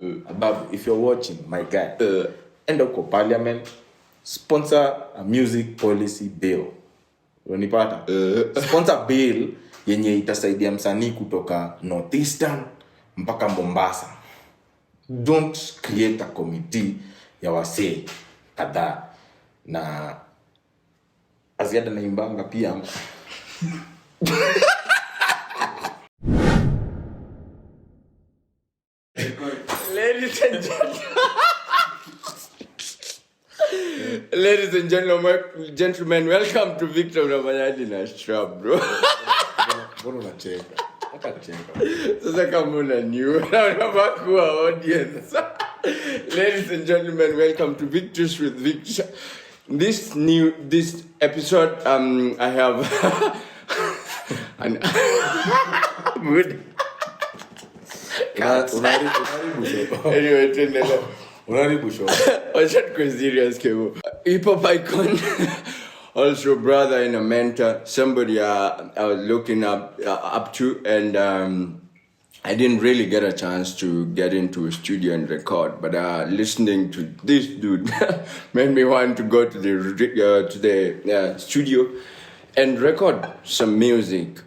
Above, if you're watching, my guy, end up with parliament, sponsor a music policy bill. Unanipata? Sponsor bill yenye itasaidia msanii kutoka Northeastern mpaka Mombasa. Don't create a committee ya wasee kadhaa. Na aziada na imbanga pia. Ladies and gentlemen, welcome to Victor Ramayadina's Trap, bro. Mbona unacheka? Sasa kama una new na audience. Ladies and gentlemen, welcome to Victors with Victor. This episode I have an good. Anyway, I should go serious, KAYVO. Hip-hop icon, also brother and a mentor, somebody I was looking up to, and I didn't really get a chance to get into a studio and record, but listening to this dude made me want to go to the studio and record some music.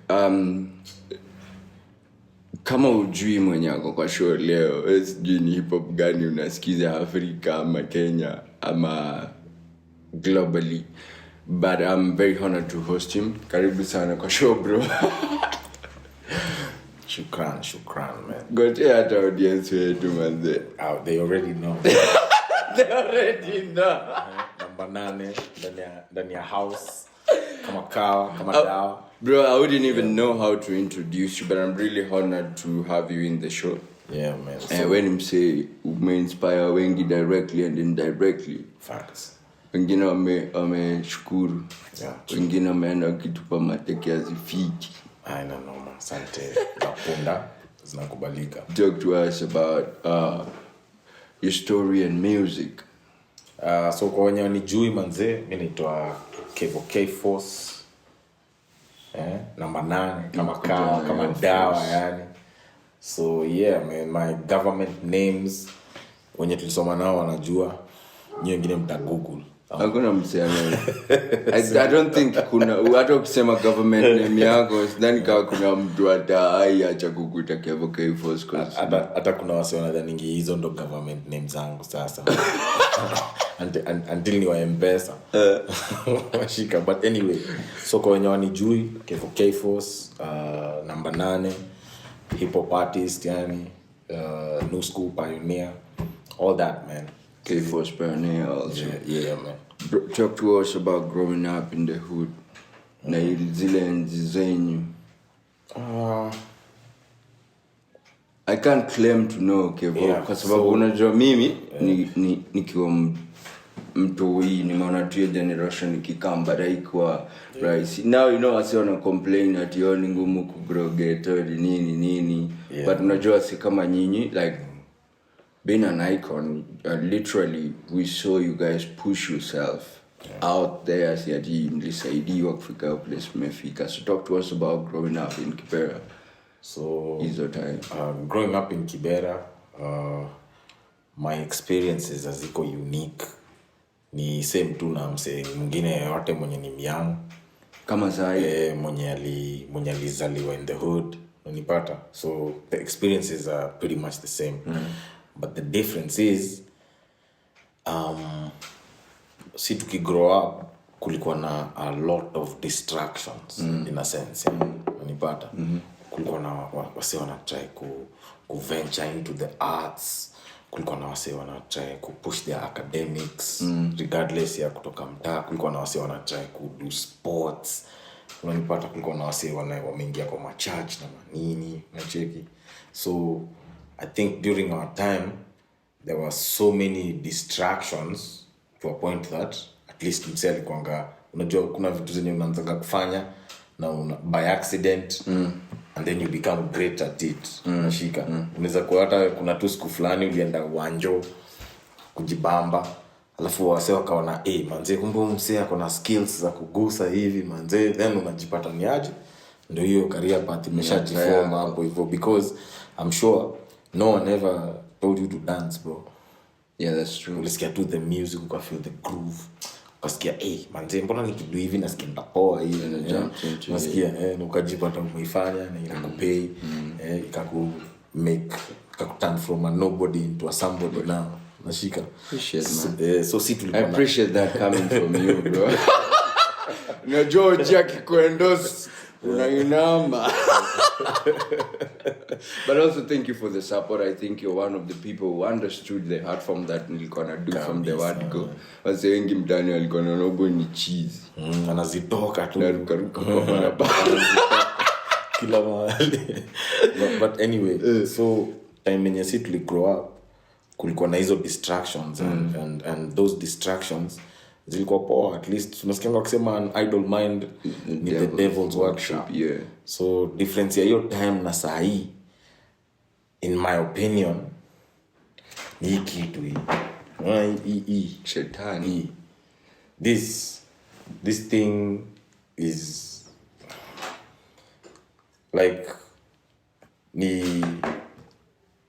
Kama ujui mwenye ako kwa show leo, sijui ni hip hop gani unasikiza Afrika ama Kenya ama globally, but I'm very honored to host him. Karibu sana kwa show, bro. Shukran, man. Gote hata audience wetu manze. They already know. They already know. Number 8 ndani ya house. Kama kawa, kama dawa. Bro, I wouldn't even know how to introduce you, but I'm really honored to have you in the show. Yeah, man. And when him say, we inspire wengi directly and indirectly. Facts. Wengine wameshukuru. Yeah. Wengine wameenda kitupa mateke ya zifiki. I know, man. Sante. Napunda. Zinakubalika. Talk to us about your story and music. So kwa wenye wanijui manze, mimi naitwa KFORCE. Number 9 kama kawa, kama dawa yani. So yeah, man, my government names wenye tulisoma nao wanajua. Nyinyi wengine mta Google. Hakuna msiana. I don't think kuna hata ukisema government name yako sidhani kama kuna mtu ataacha kukuita KFORCE cause hata kuna wase wanadhani hizo ndo government names zangu sasa. Until ni wa M-Pesa. Washika. But anyway, so kwa wenye wanijui, KFORCE, number 8, hip hop artist yani, new school pioneer, all that, man. KFORCE pioneer also. Yeah, man. Talk to us about growing up in the hood. Na zile enzi zenyu. I can't claim to know KAYVO kwa sababu unajua mimi nikiwa mtoi nimeona tu generation ikikamba haikuwa right. Now you know wasi wana complain ati ni ngumu kugrow ghetto nini. Yeah. But unajua si kama nyinyi like being an icon, literally we saw you guys push yourself out there si ati mlisaidiwa kufika place mmefika. So talk to us about growing up in Kibera. So time. Growing up in Kibera, my experiences aziko unique. Ni same tu na mse mwingine yote mwenye ni myang. Kama sai mwenye alizaliwa in the hood, unanipata. So the experiences are pretty much the same. But the difference is si tukigrow up kulikuwa na a lot of distractions in a sense, unanipata. Kulikuwa na wase wana try ku venture into the arts, kulikuwa na wase wana try ku push their academics regardless ya kutoka mtaa, kulikuwa na wase wana try ku do sports, unanipata. Kulikuwa na wase wameingia kwa church na manini nacheki. So I think during our time there were so many distractions to a point that at least mseli kwanga unajua kuna vitu zenye unaanza kufanya na by accident and then you become great at it. Unashika. Unaweza kuwa hata kuna tu siku fulani ulienda uwanjo kujibamba, alafu wase wakaona manze kumbe msee ako na skills za kugusa hivi manze, then unajipata ni aje ndio hiyo career path imeshajiform hapo hivyo, because I'm sure no one ever told you to dance, bro. Yeah, that's true. Ulisikia tu the music, ukafeel the groove. Ukasikia, manze, mbona nikidu hivi nasikia ndapoa hivi. Unasikia, na ukajipata umeifanya na ikakupay, ikakuturn from a nobody into a somebody now. Nashika. Appreciate, man. So si tulikuwa I appreciate that coming from you, bro. Unajua ujaki kuendos unainama. But also thank you for the support. I think you're one of the people who understood the art form that nilikuwa na do from the word go. Wase wengi mtani walikuwa na robo ni cheese. Anazitoka tu. Naruka kwa barabara. Kila mahali. But anyway, so time yenye si tuli grow up, kulikuwa na hizo distractions and those distractions zilikuwa poa. At least unasikia wakisema an idle mind ni the devil's workshop. Yeah. So difference ya hiyo time na saa hii, in my opinion, ni hii kitu hii. Shetani. This thing is like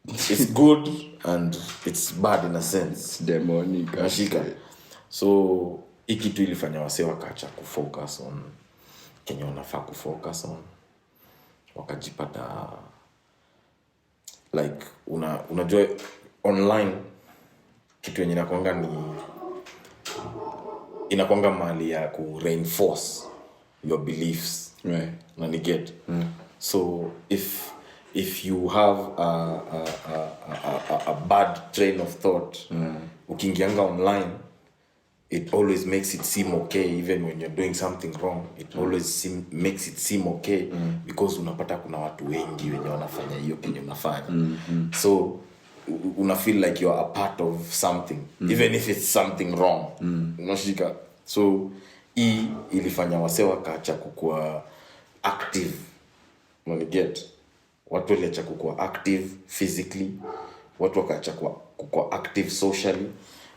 it's good and it's bad in a sense. Demonic. So hii kitu ilifanya wase wakacha kufocus on kenye wanafaa kufocus on, wakajipata like unajua online kitu yenye inakuanga mahali ya ku reinforce your beliefs, right? Na ni get. So if you have a bad train of thought, ukiingianga online, it always makes it seem okay. Even when you're doing something wrong, it always makes it seem okay, because unapata kuna watu wengi wenye wanafanya hiyo kenye unafanya. So una feel like you're a part of something, even if it's something wrong. Unashika. So hii ilifanya wase wakaacha kukua active. When get, watu waliacha kukua active physically, watu wakaacha kukua active socially,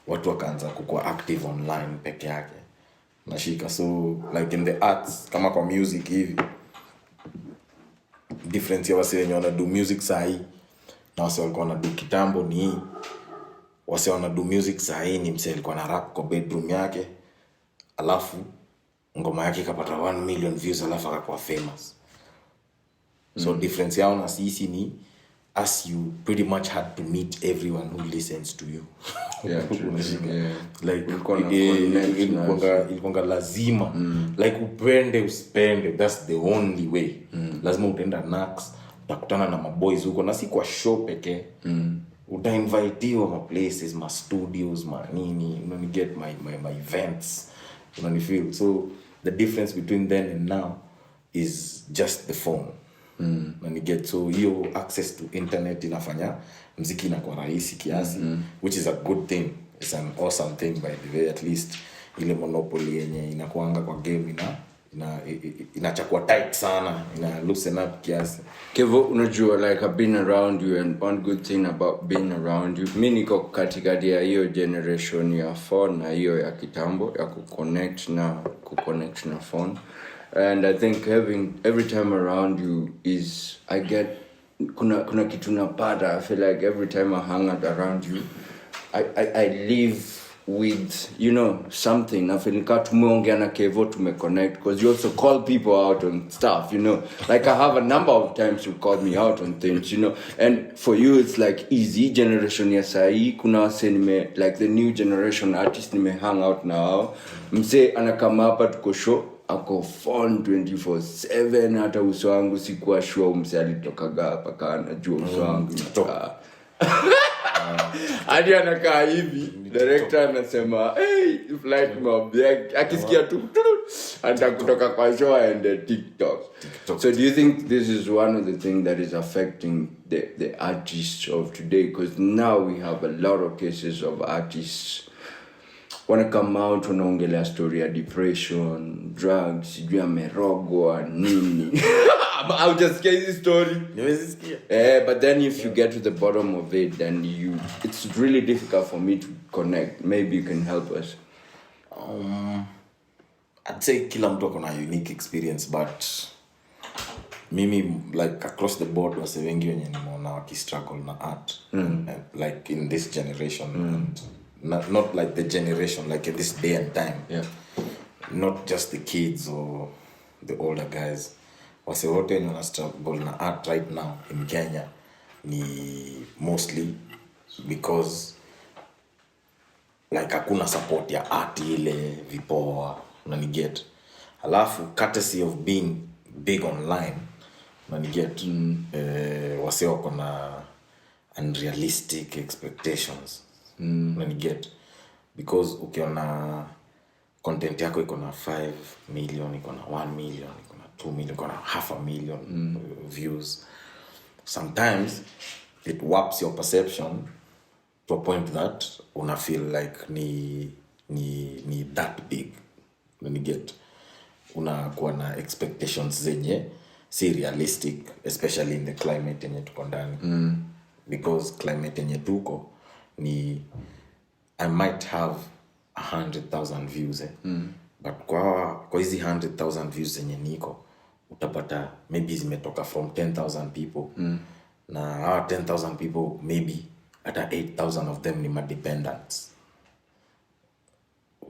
watu wakaanza kukua active online peke yake. Nashika. So like in the arts, kama kwa music hivi, difference ya wase wenye wana do music sahi na wase walikuwa wana do kitambo ni hii. Wase wana do music sahi ni mse alikuwa na rap kwa bedroom yake, alafu ngoma yake ikapata 1 million views, alafu akakuwa famous. So difference yao na sisi ni, as you pretty much had to meet everyone who listens to you. Yeah, true. Yeah. Like ilikuwa lazima, like upende usipende, that's the only way. Lazima utaenda Nax, utakutana na maboys huko, na si kwa show pekee. Utainvitiwa ma places, ma studios, ma nini, you get my events, you feel. So the difference between then and now is just the phone. And you get, so hiyo access to internet inafanya mziki inakuwa rahisi kiasi, which is a good thing. It's an awesome thing, by the way. At least ile monopoly yenye inakuanga kwa game inachakua tight sana, ina loosen up kiasi. KAYVO, unajua, like I've been around you, and one good thing about being around you, mimi niko katikati ya hiyo generation ya phone na hiyo ya kitambo ya kuconnect na phone. And I think having every time around you is, I get kuna kitu napata. I feel like every time I hang out around you, I live with, something. I feel like tumeongea na KAYVO, tumeconnect, because you also call people out on stuff, like I have a number of times you called me out on things, and for you it's like easy. Generation ya sahi kuna wase like the new generation artist hang out now, mse anakama hapa tuko show ako phone 24/7. hata uso wangu sikuwa sure mse alitokaga hapa kana jua uso wangu hadi anakaa hivi, director anasema hey flight mob, akisikia tu anda kutoka kwa show aende TikTok. So do you think this is one of the things that is affecting the artists of today? Because now we have a lot of cases of artists wanna come out, wanaongelea story ya depression, drugs, sijui amerogwa nini. I'll just get this story. But then if you get to the bottom of it, then it's really difficult for me to connect. Maybe you can help us. I'd say kila mtu akona unique experience, but mimi like across the board wase wengi wenye nimeona wakistruggle na art and, like in this generation and not like the generation like in this day and time, not just the kids or the older guys, wase wote wenye wana struggle na art right now in Kenya ni mostly because like hakuna support ya art ile vipoa unaniget, alafu courtesy of being big online unaniget, wase wako na unrealistic expectations, unaniget, because ukiona content yako iko na 5 million, iko na 1 million, iko na 2 million, iko na half a million views, sometimes it warps your perception to a point that una feel like ni that big, unaniget, unakuwa na expectations zenye si realistic, especially in the climate yenye tuko ndani, because climate yenye tuko ni I might have 100,000 views but kwa hizi 100,000 views zenye niko utapata maybe zimetoka from 10,000 people, na 10,000 people maybe hata 8,000 of them ni madependents,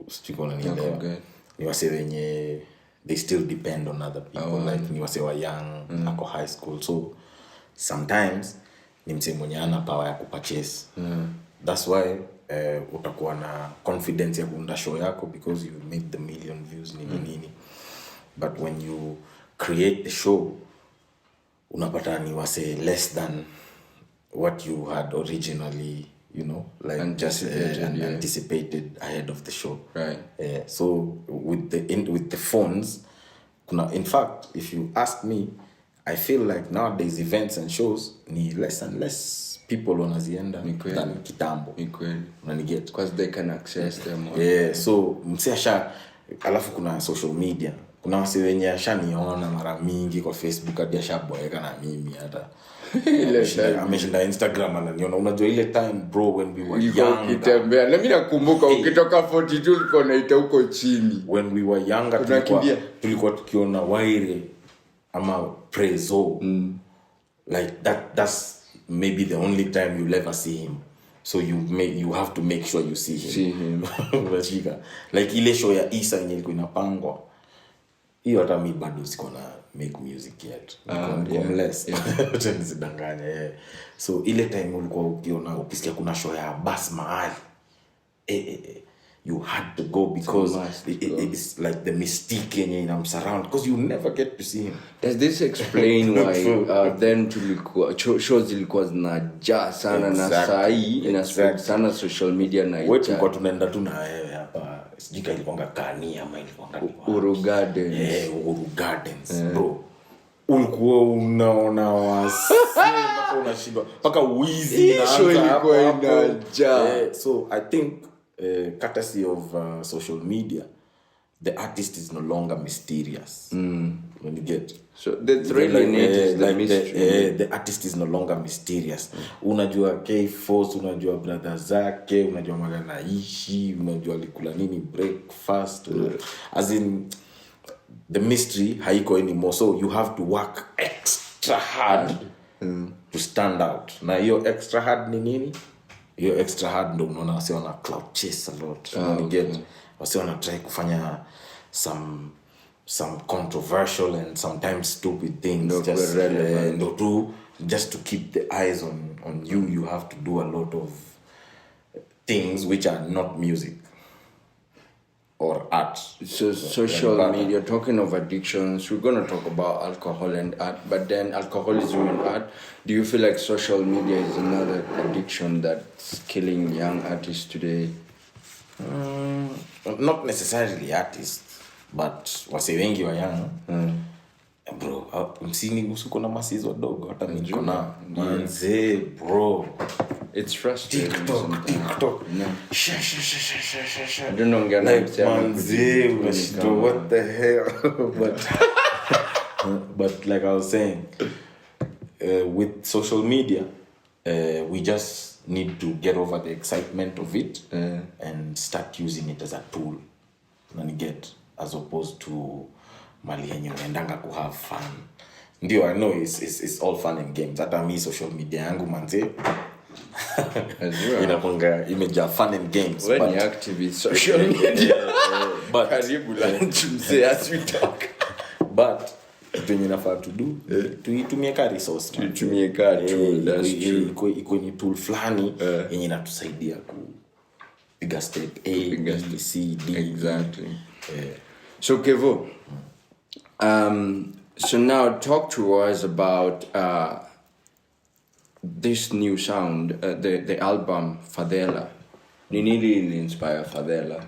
sikuwa nanielewa, ni wase wenye they still depend on other people, like ni wase wa young, ako high school, so sometimes ni mse mwenye ana power ya kupurchase, that's why utakuwa na confidence ya kuunda show yako because you made the million views nini, but when you create the show unapata ni wase less than what you had originally, you know, like anticipated ahead of the show, right? So with the phones kuna, in fact if you ask me, I feel like nowadays events and shows ni less and less people wanazienda than kitambo, unaniget, because they can access them more. So msiasha, alafu kuna social media, kuna wase wenye ashaniona mara mingi kwa Facebook hadi ashaboeka na mimi hata ameshinda Instagram ananiona, unajua ile time bro when we were young ukitembea, na mimi nakumbuka ukitoka 42 ulikuwa unaita huko chini, when we were younger tulikuwa tukiona Waire ama Prezo, like that's maybe the only time you'll ever see him, so you have to make sure you see him. Like ile show ya Isa yenye ilikuwa inapangwa hiyo, hata mimi bado siko na make music yet, niko mless nizidanganya, so ile time ulikuwa ukiona ukisikia kuna show ya Bas mahali you had to go because it's like the mystique yenye inamsurround, because you never get to see him. Does this explain why then tulikuwa shows zilikuwa zinajaa sana, na sahi ina sana social media, na wewe tulikuwa tunaenda tu na wewe hapa, sijika ilikuwa Kani ama ilikuwa Uru Gardens, Uru Gardens, bro, ulikuwa unaona wasi mpaka unashindwa, mpaka wizi inaanza hapo, so I think courtesy of social media, the artist is no longer mysterious, when you get, so that's really neat, the mystery, the artist is no longer mysterious. Unajua KFORCE, unajua brother zake, unajua magana ishi, unajua alikula nini breakfast, as in the mystery haiko anymore, so you have to work extra hard to stand out. Na hiyo extra hard ni nini? Hiyo extra hard ndo unaona wase wana cloud chase a lot, get wase wana try kufanya some controversial and sometimes stupid things, just to keep the eyes on you. You have to do a lot of things which are not music or art. So social media, talking of addictions, we're going to talk about alcohol and art, but then alcoholism and art. Do you feel like social media is another addiction that's killing young artists today? Not necessarily artists, but wase wengi wa young, bro, msini usuko na masizo dogo, hata niko na manze, bro, it's frustrating. TikTok. Yeah. I don't know, like manze, what the hell? But like I was saying, with social media, we just need to get over the excitement of it and start using it as a tool, as opposed to mali yenye unaendanga ku have fun. Ndio, I know it's all fun and games. Hata mi social media yangu manze inakuanga imejaa fun and games. When you active in social media, but karibu lunch mzee as we talk. But tuenye nafaa to do tuitumie ka resource, tuitumie ka tool. That's true. Iko ni tool flani yenye inatusaidia kupiga step A, B, C, D. Exactly. So KAYVO, so now talk to us about this new sound, the album Fadhela. Ni nini inspire Fadhela?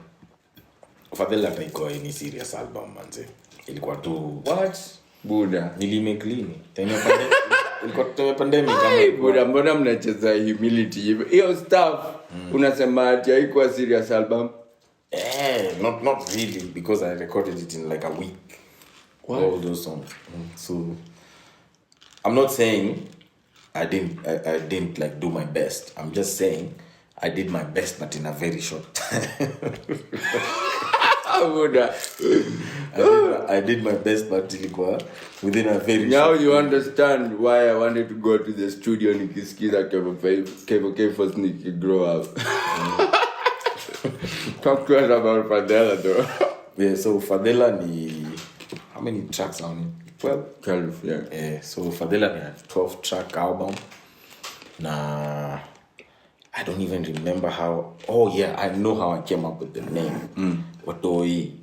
Fadhela haikuwa ni serious album manze. Ilikuwa tu what? Buda. Nilimake lini? Ilikuwa pandemic kama Buda, mbona mnacheza humility hivyo? Hiyo stuff unasema ati haikuwa serious album? Not really, because I recorded it in like a week. What? All those songs. So I'm not saying I didn't like do my best. I'm just saying I did my best, but in a very short time. I did my best, but ilikuwa within a very now short time. Now you understand why I wanted to go to the studio nikisikiza KFORCE niki grow up. Talk to us about Fadhela though. Yeah, so Fadhela ni how many tracks on it? 12, yeah. So Fadhela ni a 12 track album. Na I don't even remember how. Oh yeah, I know how I came up with the name. Watoi.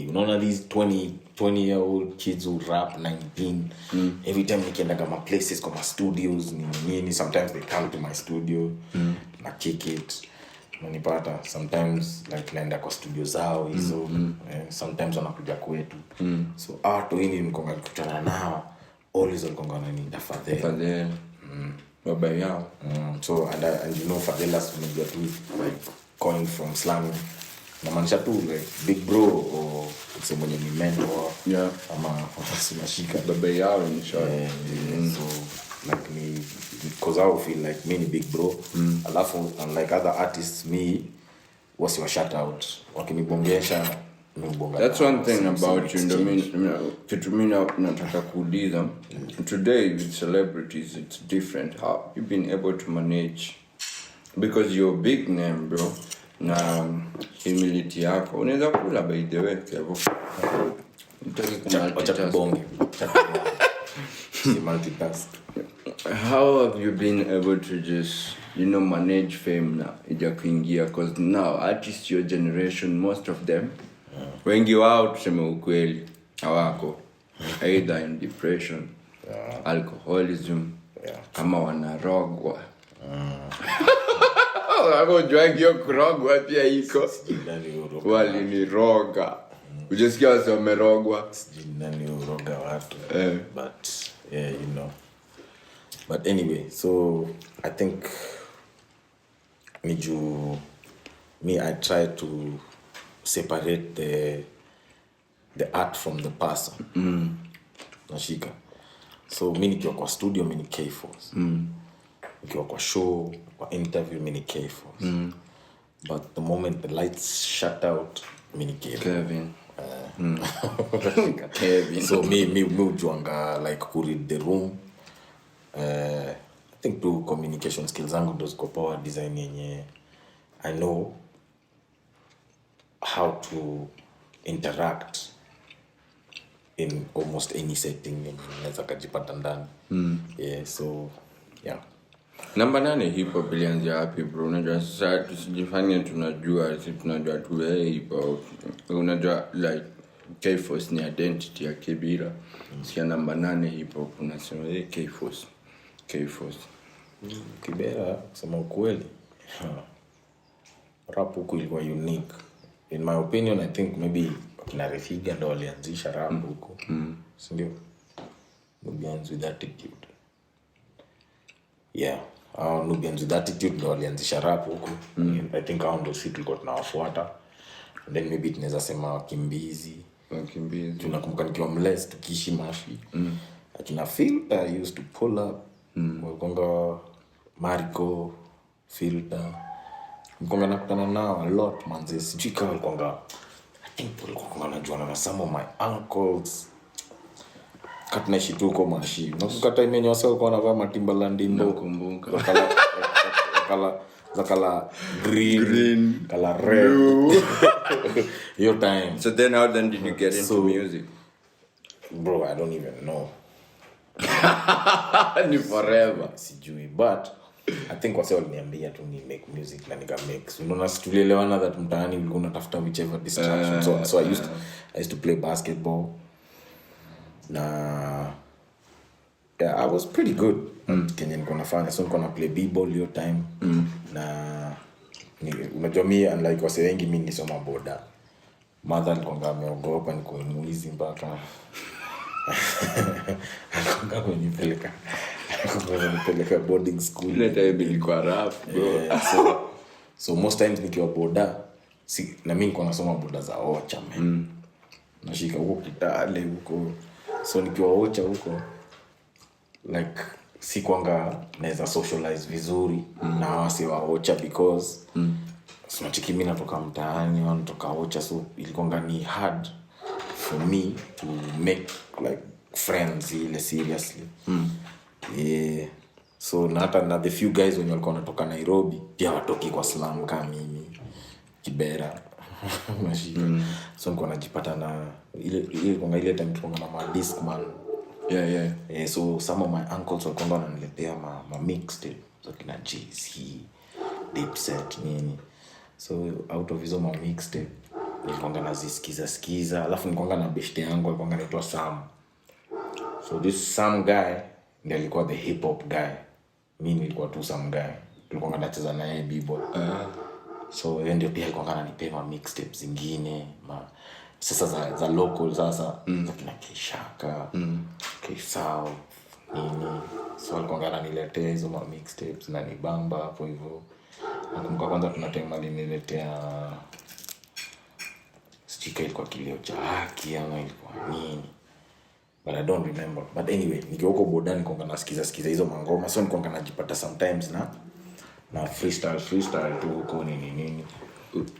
Unaona these 20-year-old kids who rap 19. Every time nikienda kama places kama studios nini, sometimes they come to my studio na kick it. Unanipata, sometimes like naenda kwa studio zao hizo, sometimes wanakuja kwetu. So watu hini nikonga kutana nao always walikuwa wananiita Fadhela. Baba yao. So and you know Fadhela unajua tu like coined from slang. Na maanisha tu like big bro or someone you mentor. Yeah. Ama unashika baba yao in short. So like me, because I feel like me ni big bro. Alafu unlike other artists, me was your shout out. Wakinibongesha nibonga. That's one thing about you. Kitu mimi nataka kuuliza. Today with celebrities it's different. How you been able to manage, because you're a big name, bro. Na humility yako unaweza kula by the way KAYVO. Acha bonge. Multitask. How have you been able to just manage fame now ija kuingia, because now artists your generation, most of them wengi wao tuseme ukweli hawako either in depression, alcoholism, kama wanarogwa. Wako jwangio kurogwa pia iko. Waliniroga. Ujesikia wase wamerogwa. Nani uroga watu. But yeah, But anyway, so I think I try to separate the art from the person. Nashika. So mimi nikiwa kwa studio mimi ni KFORCE. Nikiwa kwa show, kwa interview mimi ni KFORCE. But the moment the lights shut out, mimi ni Kevin. Kevin. So me ujuanga like ku read the room. I think to communication skills zangu ndo ziko power design yenye I know how to interact in almost any setting naweza kujipata ndani. Yeah, so yeah. Namba 8 hip hop ilianzia wapi bro? Unajua sasa tusijifanye tunajua tu hip hop. Unajua like KFORCE ni identity ya Kibira. Sikia namba 8 hip hop unasema KFORCE. Kibera kusema ukweli. Rap huku ilikuwa unique. In my opinion, I think maybe kina Refiga ndo walianzisha rap huku. Sindio? Nubians with attitude. Yeah. Nubians with attitude ndo walianzisha rap huku. I think hao ndo sisi tulikuwa tunawafuata. And then maybe tunaweza sema wakimbizi. Tunakumbuka nikiwa Mles tukiishi Mashi. Akina Filter used to pull up. Wakonga Marco, Filter. Mkonga nakutana nao a lot manze. Sijui kama wakonga, I think wakonga najuana na some of my uncles. katnaishi tu huko Mashi. Nakumbuka time yenye wase walikuwa wanavaa Timberland nakumbuka kala green kala red your time. So then how then did you get into music? Bro, I don't even know. Ni forever sijui, but I think wase waliniambia tu ni make music na nika make. So unaona tulielewana that mtaani ulikuwa unatafuta whichever distraction. So I used to play basketball. Na yeah, I was pretty good Kenya nilikuwa nafanya. So nilikuwa na play b-ball hiyo time. Na unajua mimi unlike wase wengi mimi nilisoma boda. Mother alikuwa ameogopa niko mwizi mpaka alikuwa amenipeleka boarding school. Ile time ilikuwa rough bro. So most times nikiwa boda na mimi nilikuwa nasoma boda za Ocha man. Nashika huko Kitale huko. So nikiwa Ocha huko like si kwanga naweza socialize vizuri na wasi wa Ocha because so chiki mimi natoka mtaani au natoka Ocha, so ilikuwa ni hard for me to make like friends ile seriously. Yeah. So na hata na the few guys when walikuwa wanatoka Nairobi pia watoki kwa slam kama mimi Kibera mashika. So nilikuwa najipata na ile time tulikuwa na ma Discman. Yeah. So some of my uncles walikuwa wananiletea ma mixtape so kina JC, Dipset nini. So out of hizo ma mixtape nilikuwa nazisikiza alafu nilikuwa na beshte yangu alikuwa anaitwa Sam. So this Sam guy ndiye alikuwa the hip hop guy. Mimi nilikuwa tu Sam guy. Tulikuwa tunacheza naye b-boy. So yeye ndio pia alikuwa ananipea mixtapes zingine sasa za local sasa za kina Kishaka, Kisao nini. So alikuwa ananiletea hizo mixtapes na nibamba hapo hivyo. Nakumbuka kwanza tunatema aliniletea stika ilikuwa Kilio cha Haki ama ilikuwa nini, but I don't remember. But anyway, nikiwa huko bodani nilikuwa nasikiza hizo mangoma. So nilikuwa najipata sometimes na freestyle tu huko nini.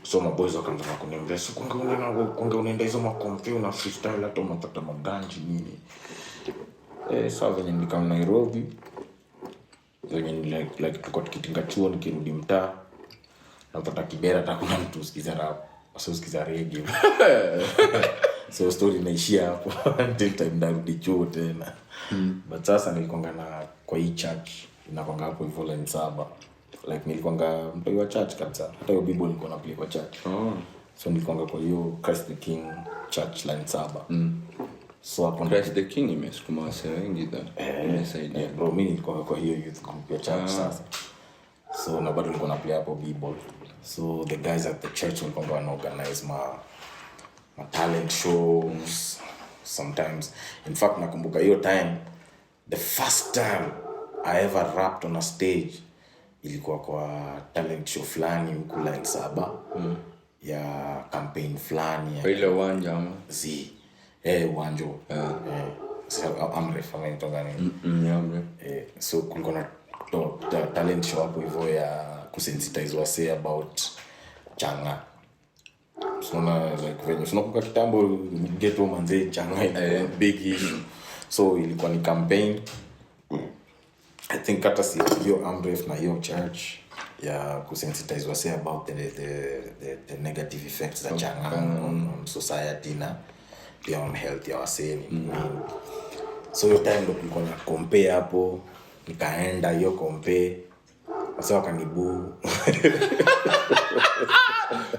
So my boys wakaanza kuniambia so kunga unaenda hizo makompio na freestyle hata unapata maganji nini. Sasa venye nilikuwa Nairobi venye like tulikuwa tukitinga chuo nikirudi mtaa napata Kibera hata kuna mtu usikiza rap, so usikiza reggae. So story inaishia hapo until time ndarudi chuo tena. But sasa nilikuwa na kwa hii church inakwanga hapo hivyo line 7. Like nilikuwa mtoi wa church kabisa. Hata hiyo bible nilikuwa na play kwa church. So nilikuwa kwa hiyo Christ the King church line 7. So hapo Christ the King imesukuma wase wengi da. Imesaidia. Bro, mimi nilikuwa kwa hiyo youth group ya church sasa. So na bado nilikuwa na play hapo bible. So the guys at the church walikuwa organize ma talent shows sometimes. In fact nakumbuka hiyo time the first time I ever rapped on a stage ilikuwa kwa talent show fulani huko line 7 ya campaign fulani ya ile uwanja ama uwanja so Amref ametoka nini so kulikuwa na talent show hapo hivyo ya kusensitize wase about changa. So like venye tunakuwa kitambo ghetto manze changa big issue. So ilikuwa ni campaign I think hata si hiyo Amref na hiyo church ya kusensitize wase about the negative effects za changa on society na pia on health ya wase. So hiyo time ndo kulikuwa na compare hapo, nikaenda hiyo compare wase wakanibu.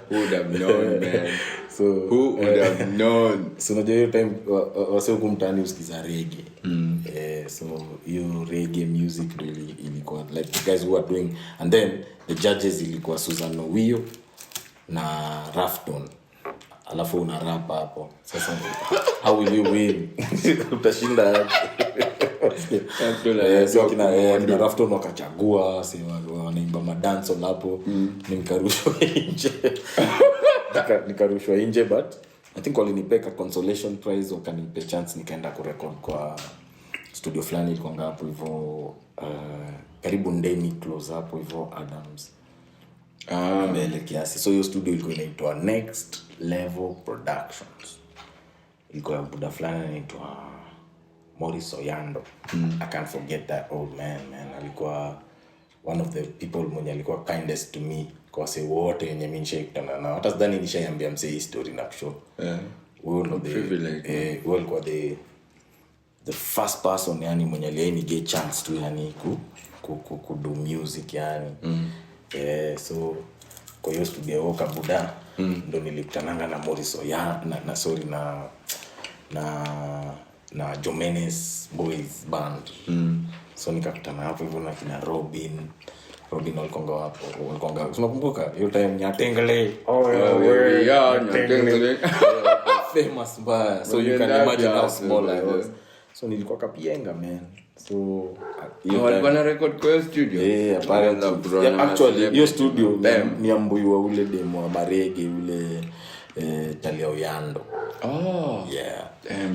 Who would have known, man? So who would have known? So unajua hiyo time wase huko mtaani usikiza reggae. So hiyo reggae music really ilikuwa like the guys who are doing, and then the judges ilikuwa Susan Owio na Rafton. Alafu una rap hapo. Sasa how will you win? Utashinda. So kina Rafton wakachagua si wanaimba madance hapo. Nikarushwa nje but I think walinipeka consolation prize wakanipa chance nikaenda kurecord kwa studio fulani ilikuwa hapo hivyo karibu Ndeni close hapo hivyo Adams. Mbele kiasi. So hiyo studio ilikuwa inaitwa Next Level Productions. Ilikuwa buda fulani anaitwa Morris Oyando. I can't forget that old man. Alikuwa one of the people mwenye alikuwa kindest to me kwa say wote yenye mimi nishakutana na hata sidhani nishaiambia msee hii story na show. We know the alikuwa the first person yani mwenye alieni get chance to yani ku do music yani. So kwa hiyo studio woka buda ndo nilikutananga na Morris Oyando na Jomenes Boys Band. So nikakutana hapo hivyo na kina Robin walikonga hapo. Unakumbuka hiyo time Nyatengele? Nyatengele. Famous bar. So you can imagine how small I was. So nilikuwa Kapienga, man. So walikuwa na record kwa studio. Actually hiyo studio ni ambuiwa ule demo wa Barege ule Talia Oyando.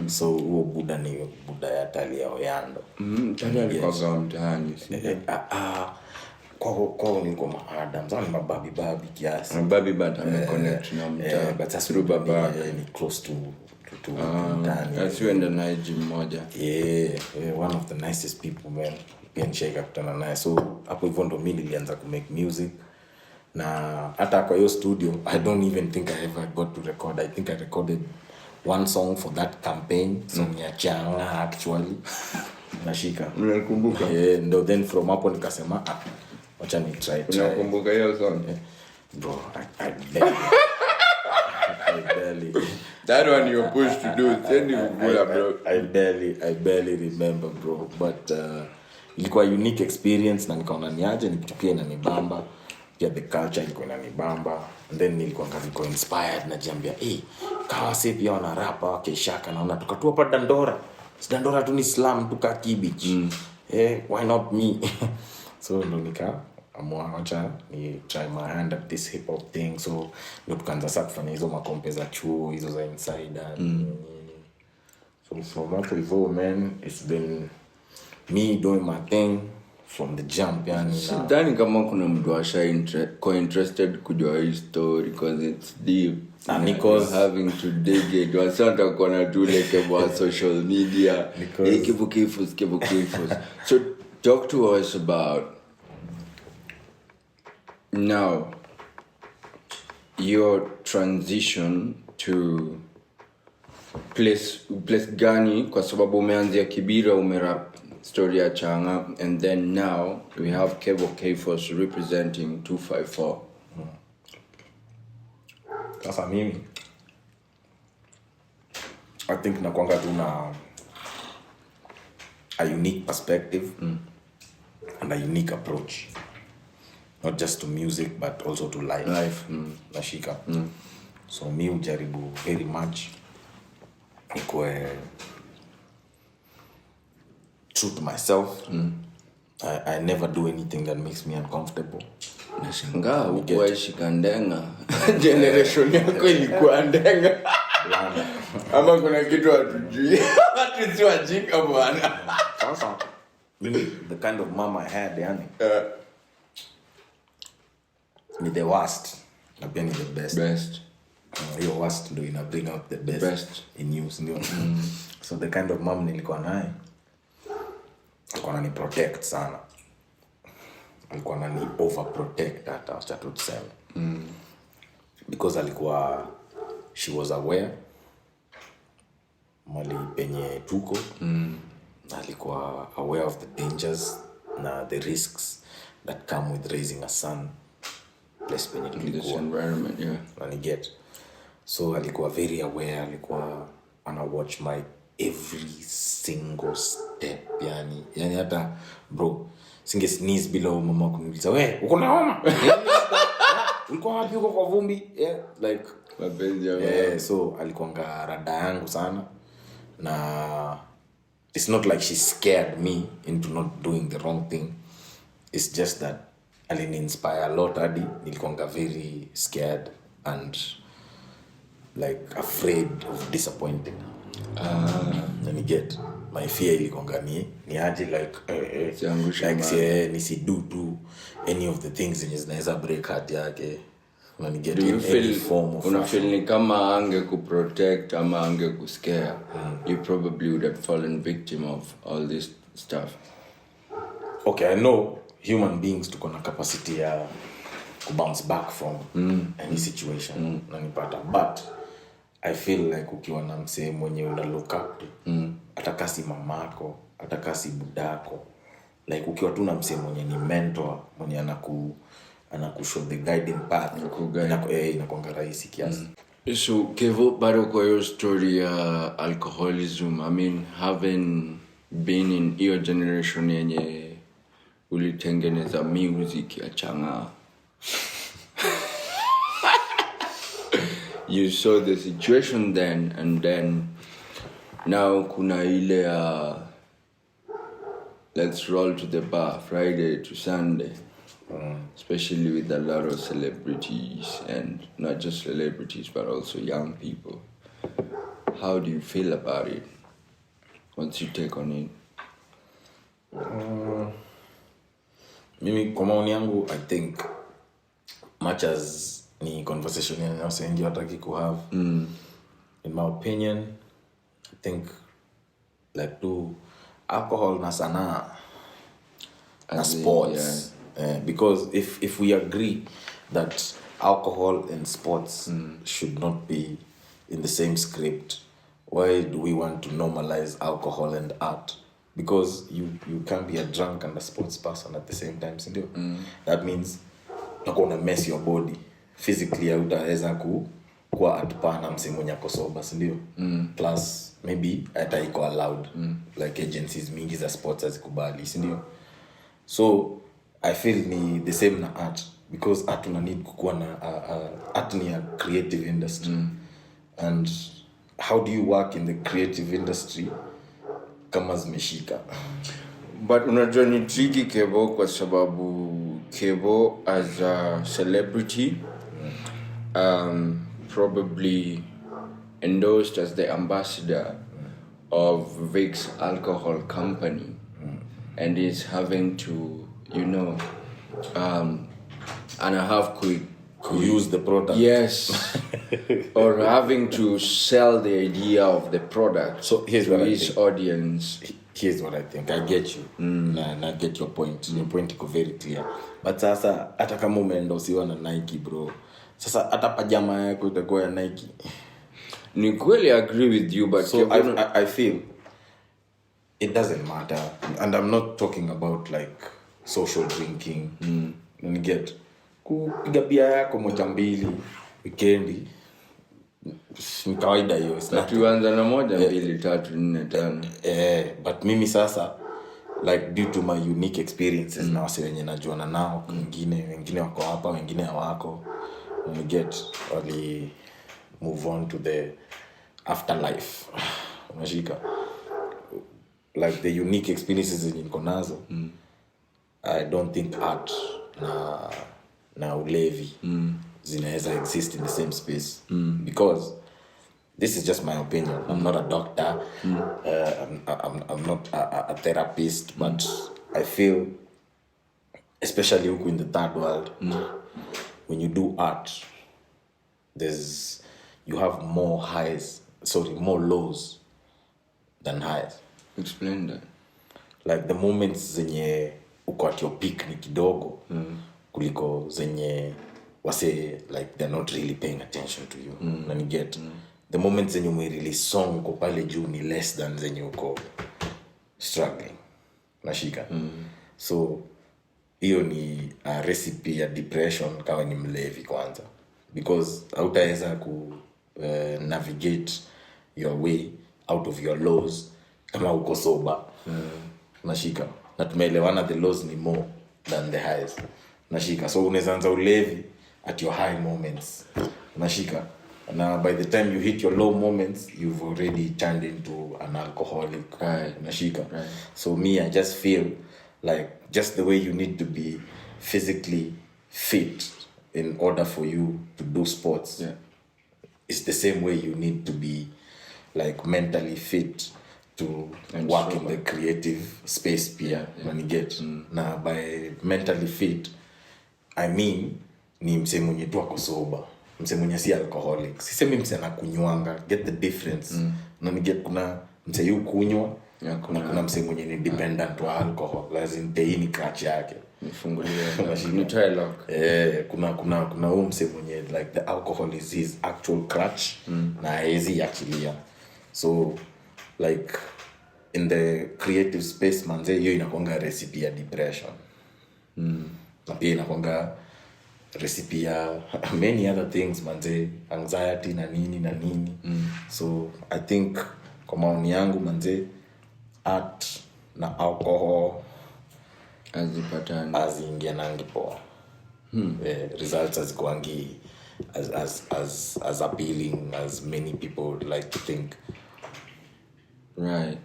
So huo buda ni buda ya Talia Oyando. Talia alikuwa mtaani. Kwa niko maadam zani mababi kiasi. Mababi but connect na mtaa. But that's through baba ni close to mtaani. Asiwenda na gym moja. One of the nicest people, man. Pia nishaka kutana naye. So hapo hivyo ndo mimi nilianza ku make music. Na hata kwa hiyo studio I don't even think I ever got to record. I think I recorded one song for that campaign, song ya Changa actually. Nashika. Unakumbuka? Ndo then from hapo nikasema wacha ni try. Unakumbuka hiyo song? Bro, I barely. That one you're supposed to do. Send you bro. I barely remember, bro. But ilikuwa unique experience na nikaona niaje nikichukia inanibamba. Pia the culture ilikuwa inanibamba. And then nilikuwa niko inspired na jiambia, kawa sasa pia wana rapa wake Shaka naona tukatua pa Dandora. Dandora tu ni slam tuka Kibich. Why not me? So ndo nikaamua acha ni try my hand at this hip hop thing. So ndo tukaanza sasa kufanya hizo makompe za chuo hizo za insider. So from hapo hivyo, man, it's been me doing my thing from the jump yani. Sidhani kama kuna mtu interested kujua hii story because it's deep. And because having to dig it wasanta kona tu like about social media. Kifus. So talk to us about now your transition to place gani kwa sababu umeanzia Kibira umerap story ya Changa and then now we have KFORCE representing 254. Sasa mimi I think nakuanga tu na a unique perspective and a unique approach, not just to music but also to life. Nashika. So mi ujaribu very much nikwe true to myself. I never do anything that makes me uncomfortable. Nashangaa ukuishi kandenga. Generation yako ilikuwa ndenga. Ama kuna kitu hatujui. Watu si wajinga bwana. Sasa mimi the kind of mom I had yani. Ni the worst na pia ni the best. Your worst ndo ina bring out the best in you, ndio. So the kind of mom nilikuwa naye alikuwa anani protect sana. Alikuwa anani overprotect hata acha tu tuseme. Because alikuwa she was aware mali penye tuko. Alikuwa aware of the dangers na the risks that come with raising a son. Place penye tulikuwa environment, and get. So alikuwa very aware, alikuwa ana watch my every single step yani hata bro singe sneeze bila mama kuniuliza we uko na homa uko wapi uko kwa vumbi like mapenzi so alikuwa rada yangu sana na it's not like she scared me into not doing the wrong thing. It's just that alini inspire a lot hadi nilikuwa very scared and like afraid of disappointing. Then you get my fear ilikuwa ni aje like say nisi do any of the things zenye zinaweza break heart yake. unaniget, do you in feel any form of una feel fashion. ni kama ange kuprotect ama ange kuscare, you probably would have fallen victim of all this stuff? Okay, I know human beings tuko na capacity ya bounce back from any situation, unanipata, but I feel like ukiwa na msee mwenye una look up to, hata kasi mamako, hata kasi budako, like ukiwa tu na msee mwenye ni mentor, mwenye anakushow the guiding path, inakuanga rahisi kiasi. So KAYVO, bado kwa hiyo story ya alcoholism, I mean, having been in your generation yenye ulitengeneza music ya changa, you saw the situation then, and then now kuna ile let's roll to the bar Friday to Sunday, especially with a lot of celebrities, and not just celebrities but also young people. How do you feel about it? What's your take on it? Mimi kwa maoni yangu, I think much as ni conversation ya wase wengi wataki ku have, in my opinion, I think like do alcohol na sanaa na sports, because if we agree that alcohol and sports should not be in the same script, why do we want to normalize alcohol and art? Because you can't be a drunk and a sports person at the same time, sindio? That means you're gonna mess your body physically, hautaweza kuwa atpana mse mwenye ako sober, sindio? Plus maybe hata iko allowed, like agencies mingi za sports hazikubali, sindio? So I feel ni the same na art, because art una need kukuwa na art ni a creative industry, and how do you work in the creative industry kama zimeshika? But unajua ni tricky KAYVO, kwa sababu KAYVO as a celebrity, probably endorsed as the ambassador of Vic's alcohol company, and is having to, and I have Use the product. Yes. Or having to sell the idea of the product So here's to what I his think. audience. Here's what I think. I get you. Na get your point. Your point iko very clear. But sasa hata kama umeendosiwa na Nike, bro, sasa hata pajama yako itakuwa ya Nike. Ni kweli agree with you, but So I feel it doesn't matter, and I'm not talking about like social drinking. You get kupiga bia yako moja mbili weekendi ni kawaida hiyo, tuanza na 1 2 3 4 5. but mimi sasa, like due to my unique experiences na wase wenye najuana nao, wengine wako hapa, wengine hawako, you get, wali move on to the afterlife, unashika, like the unique experiences zenye niko nazo, I don't think art na ulevi zinaweza exist in the same space, because this is just my opinion. I'm not a doctor, I'm not a therapist, but I feel, especially in the third world, when you do art, you have more lows than highs. Explain that. Like the moments zenye uko at your peak ni kidogo, kuliko zenye wase like they're not really paying attention to you. Na ni get the moments zenye umerelease song uko pale juu ni less than zenye uko struggling, nashika. So hiyo ni a recipe ya depression kama ni mlevi kwanza, because hautaweza navigate your way out of your lows kama uko sober. Nashika, na tumeelewana the lows ni more than the highs, nashika. So unaweza anza ulevi at your high moments, nashika, na by the time you hit your low moments you've already turned into an alcoholic, nashika. So me, I just feel like just the way you need to be physically fit in order for you to do sports, it's the same way you need to be like mentally fit to work in the creative space pia, when you get. Now by mentally fit, I mean ni mse mwenye tu ako sober, mse mwenye si alcoholic. Sisemi mse anakunywanga, get the difference. Na ni get kuna mse yu kunywa, kuna mse mwenye ni dependent wa alcohol, lazima tei ni crutch yake. Nifungulie. Ni try lock. Kuna mse mwenye like the alcohol is his actual crutch na haezi achilia. So like in the creative space manze, hiyo inakuanga recipe ya depression. Na pia inakuanga recipe ya many other things manze, anxiety na nini. So I think kwa maoni yangu manze, art na alcohol aziingianangi poa. Results hazikuangi as appealing as many people like to think. Right.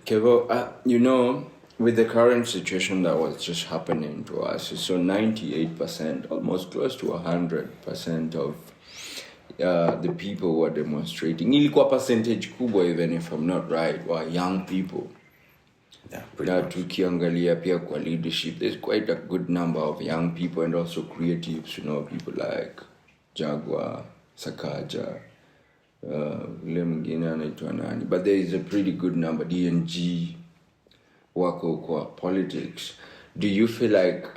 KAYVO, you know, with the current situation that was just happening to us, so 98%, almost close to 100% of the people who are demonstrating, ilikuwa percentage kubwa, even if I'm not right, were young people. Na tukiangalia pia kwa leadership, there's quite a good number of young people and also creatives, you know, people like Jaguar, Sakaja, ule mwingine anaitwa nani, but there is a pretty good number, DNG, wako kwa politics. Do you feel like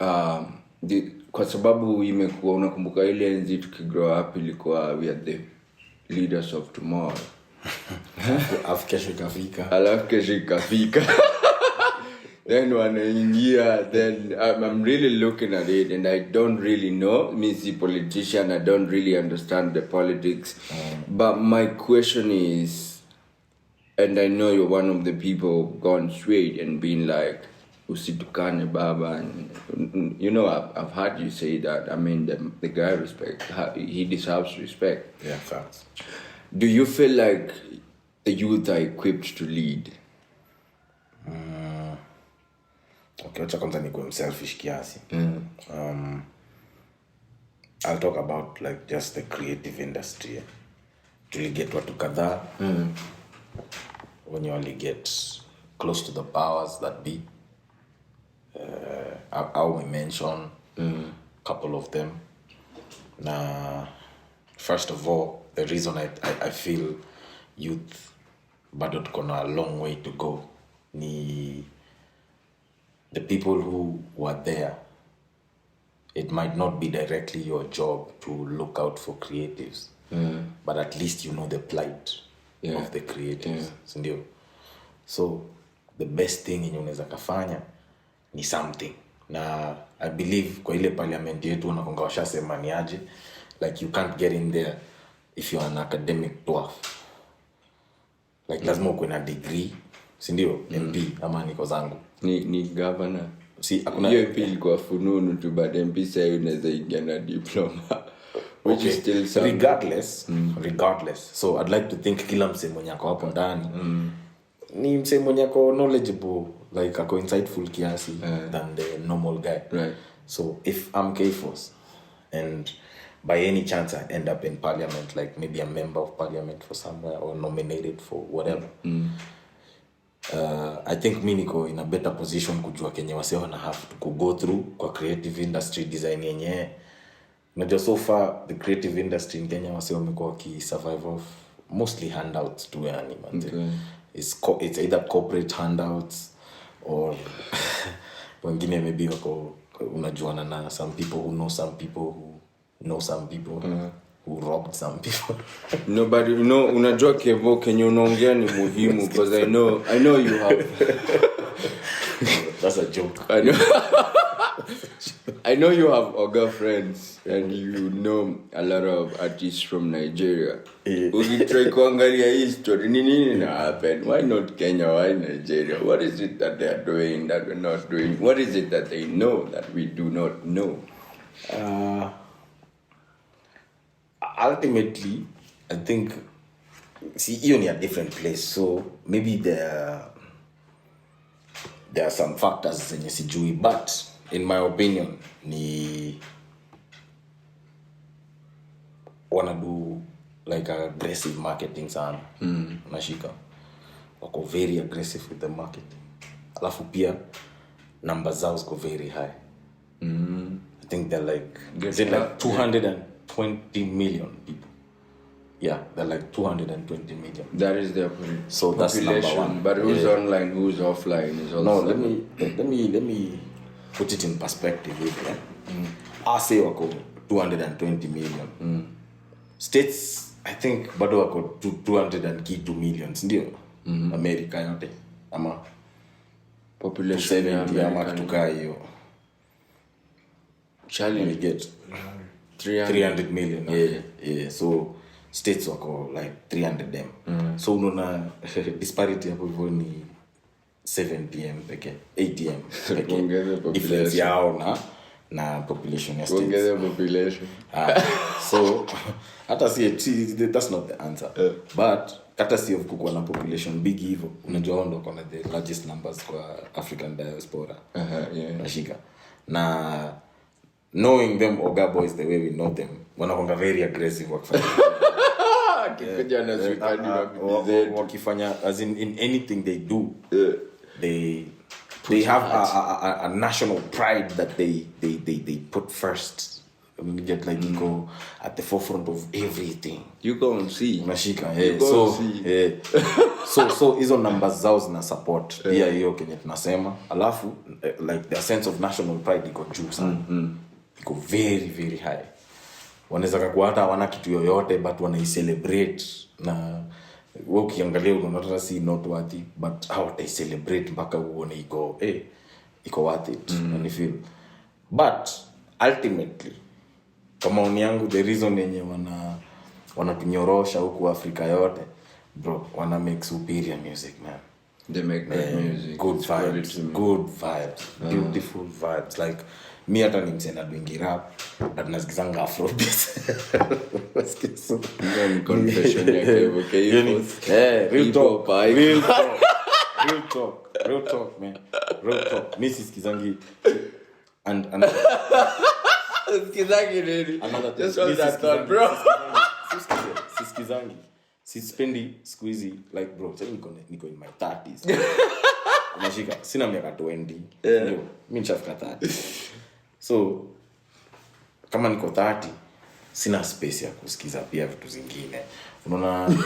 kwa sababu imekuwa, unakumbuka ile enzi tukigrow up ilikuwa we are the leaders of tomorrow. Alafu kesho ikafika. Then wanaingia, then I'm really looking at it and I don't really know. Me, as a politician, I don't really understand the politics. But my question is, and I know you're one of the people gone straight and being like, usitukane baba, and you know, I've heard you say that. I mean, the guy he deserves respect. Yeah, facts. Do you feel like the youth are equipped to lead? Okay, wacha kwanza nikuwe selfish kiasi. I'll talk about like just the creative industry. Tuliget watu kadhaa when you only get close to the powers that be. I'll mention a couple of them. Now, first of all, the reason I feel youth bado tuko na a long way to go ni the people who were there. It might not be directly your job to look out for creatives, but at least you know the plight of the creatives. Sindio? So the best thing yenye unaweza kafanya ni something. Na I believe kwa ile parliament yetu wanakonga washasema ni aje, like you can't get in there if you're an academic dwarf. Like lazima uwe na degree, sindio? MP ama niko zangu. Ni governor. Si hakuna hiyo MP ilikuwa fununu tu, but MP sasa unaweza ingia na diploma. Which is still some... regardless. So I'd like to think kila mse mwenye ako hapo ndani ni mse mwenye ako knowledgeable, like ako insightful kiasi than the normal guy. Right. So if I'm KFORCE and by any chance I end up in parliament, like maybe a member of parliament for somewhere or nominated for whatever, I think mi niko in a better position kujua kenye wase wana have to go through kwa creative industry design yenye. Unajua so far the creative industry in Kenya wase wamekuwa survive off mostly handouts tu yani manze. It's either corporate handouts or wengine maybe wako unajuana na some people who know some people who know some people who robbed some people. Nobody, you know, unajua KAYVO kenye unaongea ni muhimu because I know you have. That's a joke. I know you have Oga friends and you know a lot of artists from Nigeria. Ukitry kuangalia hii story, nini na happen? Why not Kenya? Why Nigeria? What is it that they are doing that we're not doing? What is it that they know that we do not know? Ultimately, I think, see, you're in a different place, so maybe there are some factors zenye sijui, but in my opinion, ni wanna do like aggressive marketing sana. Nashika wako very aggressive with the marketing, alafu pia numbers zao ziko very high. I think they're like 220 million people. Yeah, they're like 220 million. That is their so that's number one. But who's online, who's offline is also. No, let me put it in perspective here. I say wako 220 million. States, I think bado wako 202 millions ndio. America yote ama population 70 ama kutukaa hiyo. Charlie get 300 million. Yeah. So states wako like 300 them. So unaona disparity hapo hivyo ni 7 pm peke 8 pm peke difference yao na population ya states. Ongeza population. So hata si that's not the answer. But hata si kukuwa na population big hivyo unajua ndo kuna the largest numbers kwa African diaspora. Nashika na knowing them Oga boys the way we know them wanakuwa very aggressive wakifanya wakifanya as in anything they do. They have a national pride that they put first. We get like go at the forefront of everything. You go and see. Mashika. So hizo numbers zao zina support pia hiyo Kenya tunasema. Alafu like their sense of national pride iko juu sana. Iko very very high. Wanaweza kuwa hata wana kitu yoyote but wana celebrate na wewe ukiangalia unaona si noteworthy but how they celebrate mpaka uone iko worth it. And feel. But ultimately kama maoni yangu the reason yenye wanatunyorosha huku Afrika yote bro wana make superior music man. They make great music, good vibes, beautiful vibes. Like me hata ni msena doing rap but nasikizanga afrobeat. Ndio confession ya KFORCE. Real talk man. Real talk. Mimi sisikizangi and sikizangi nini? Just on that thought, bro. Sisikizangi. Sispendi squeezy like bro, niko in my 30s. Mashika, sina miaka 20. Ndio, mimi nishafika 30. So kama niko 30, sina space ya kusikiza pia vitu zingine. Unaona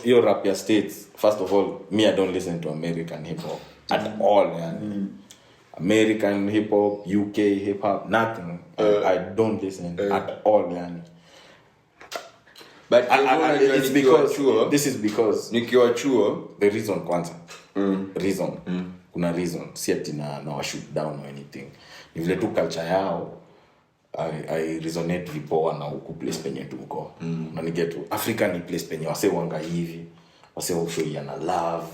hiyo rap ya states. First of all, me I don't listen to American hip hop at all, yani. American hip hop, UK hip hop, nothing. I don't listen at all, yani. But it's because this is because nikiwa chuo the reason kwanza. Reason. Kuna reason. Si ati na shoot down or anything. Ni vile tu culture yao I resonate vipoa na huku place penye tuko. Na nigetu Africa ni place penye wase wanga hivi. Wase ushoya na love.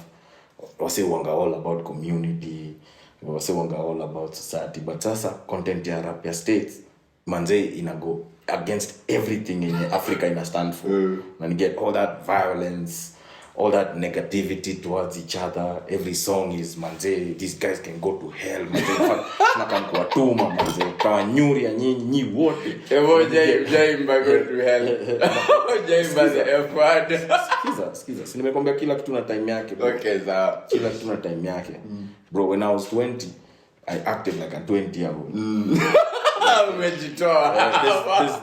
Wase wanga all about community. Wase wanga all about society. But sasa content ya rap ya states manze inago against everything in Africa ina stand for. And get all that violence, all that negativity towards each other. Every song is manze, these guys can go to hell manze. Nakan kuwatuma manze. Kwa nyuri ya nyinyi wote. Evo jaimba go to hell. Jaimba the F word. Skiza. Si nimekwambia kila kitu na time yake. Okay, sawa. Kila kitu na time yake. Bro, when I was 20, I acted like a 20-year-old.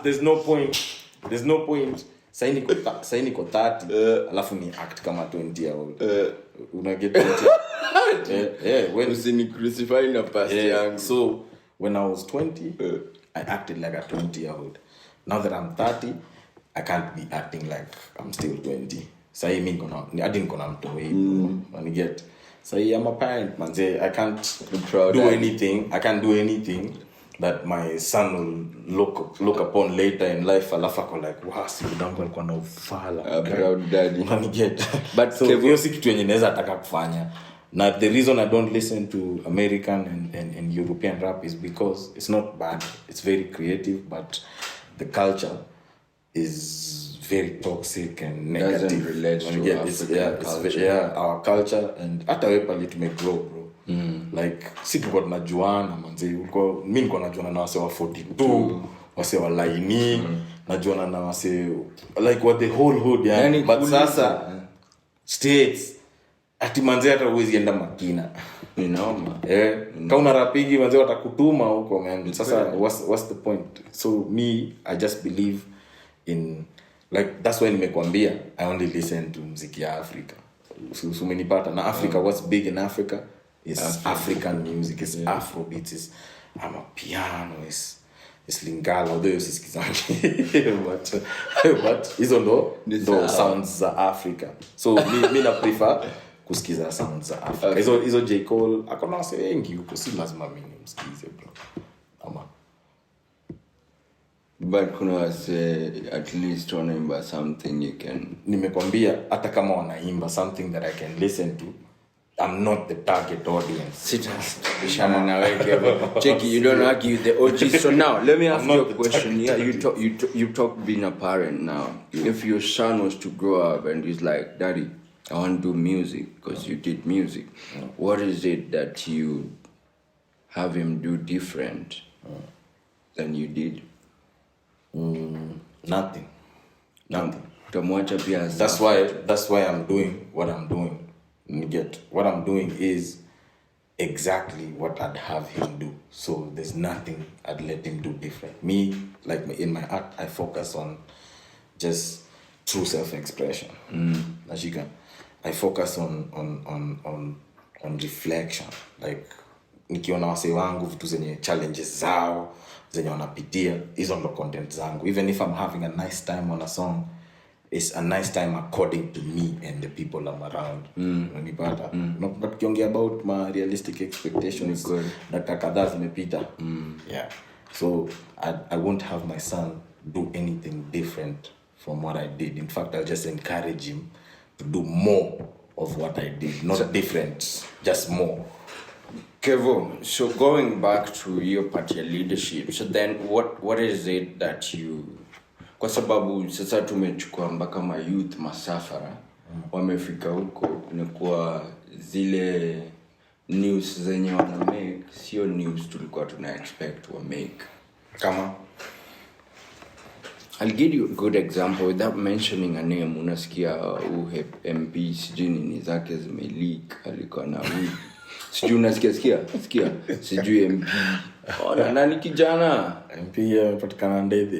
There's no point. Saini ko 30 alafu ni act kama 20-year-old. Una get 20. When usini crucify na past yangu. So when I was 20, I acted like a 20-year-old. Now that I'm 30, I can't be acting like I'm still 20. Sai mimi I didn't gonna mtoi. And get say I'm a parent manze. I can't do anything. I can't do anything that my son will look upon later in life. Alafu ako like, wow, si udangu alikuwa na ufala. Proud daddy. And get. But so hiyo si kitu yenye naweza taka kufanya. Now the reason I don't listen to American and European rap is because it's not bad. It's very creative, but the culture is very toxic and negative. Doesn't relate to African culture. Our culture and hata wewe pale tumegrow bro. Like si tuko tunajuana manze. Mimi nilikuwa najuana na wase wa 42, wase wa laini, najuana na wase like what the whole hood yani. But sasa states ati manze hata uwezi enda Makina. Ninaoma. Kama una rapigi manze watakutuma huko man. Sasa what's the point? So me, I just believe in, like, that's why nimekwambia I only listen to muziki ya Africa. So umenipata na Africa. What's big in Africa is African music, is Afrobeats, is piano, is Lingala, although sisikizangi but hizo ndo sounds za Africa. So mi na prefer kusikiza sounds za Africa. Hizo J. Cole akona wase wengi huko, si lazima mimi msikize bro. But kuna wase at least wanaimba something you can. Nimekwambia hata kama wanaimba something that I can listen to, I'm not the target audience. Check, you don't argue with the OG. So now let me ask you a question. Yeah, you talk being a parent now. If your son was to grow up and he's like, Daddy, I want to do music because you did music. What is it that you have him do different than you did? Nothing. That's why I'm doing what I'm doing. What I'm doing is exactly what I'd have him do. So there's nothing I'd let him do different. Me, like in my art, I focus on just true self-expression. Nashika. I focus on reflection. Like nikiona wase wangu vitu zenye challenges zao zenye wanapitia, hizo ndo content zangu. Even if I'm having a nice time on a song, it's a nice time according to me and the people I'm around. Unanipata? But kiongea about my realistic expectations, dakika kadhaa zimepita. Yeah. So I won't have my son do anything different from what I did. In fact, I'll just encourage him to do more of what I did. Not different, just more. KAYVO, so going back to your party leadership, so then what is it that you, kwa sababu sasa tumechukua mpaka ma youth masafara wamefika huko, ni kwa zile news zenye wana make sio news tulikuwa tuna expect wa make. Kama I'll give you a good example without mentioning a name. Unasikia MP sijui nini zake zimeleak, alikuwa na weed. Sijui unasikia sijui MP. Ona nani kijana? MP patikana ndege.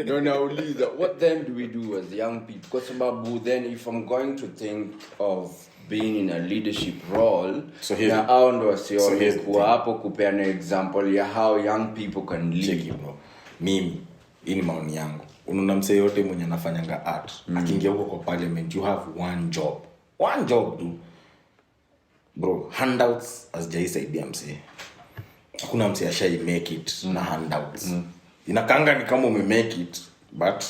No, nauliza, what then do we do as young people? Kwa sababu then if I'm going to think of being in a leadership role, na hao ndo wasione kuwa hapo kupeana example ya how young people can lead. Check it, bro. Mimi hii ni maoni yangu. Unaona msee yote mwenye anafanyanga art, akiingia huko kwa parliament, you have one job tu. Bro, handouts as jaisaidia msee. Hakuna msee ashai make it na handouts. Inakanga ni kama umemake it, but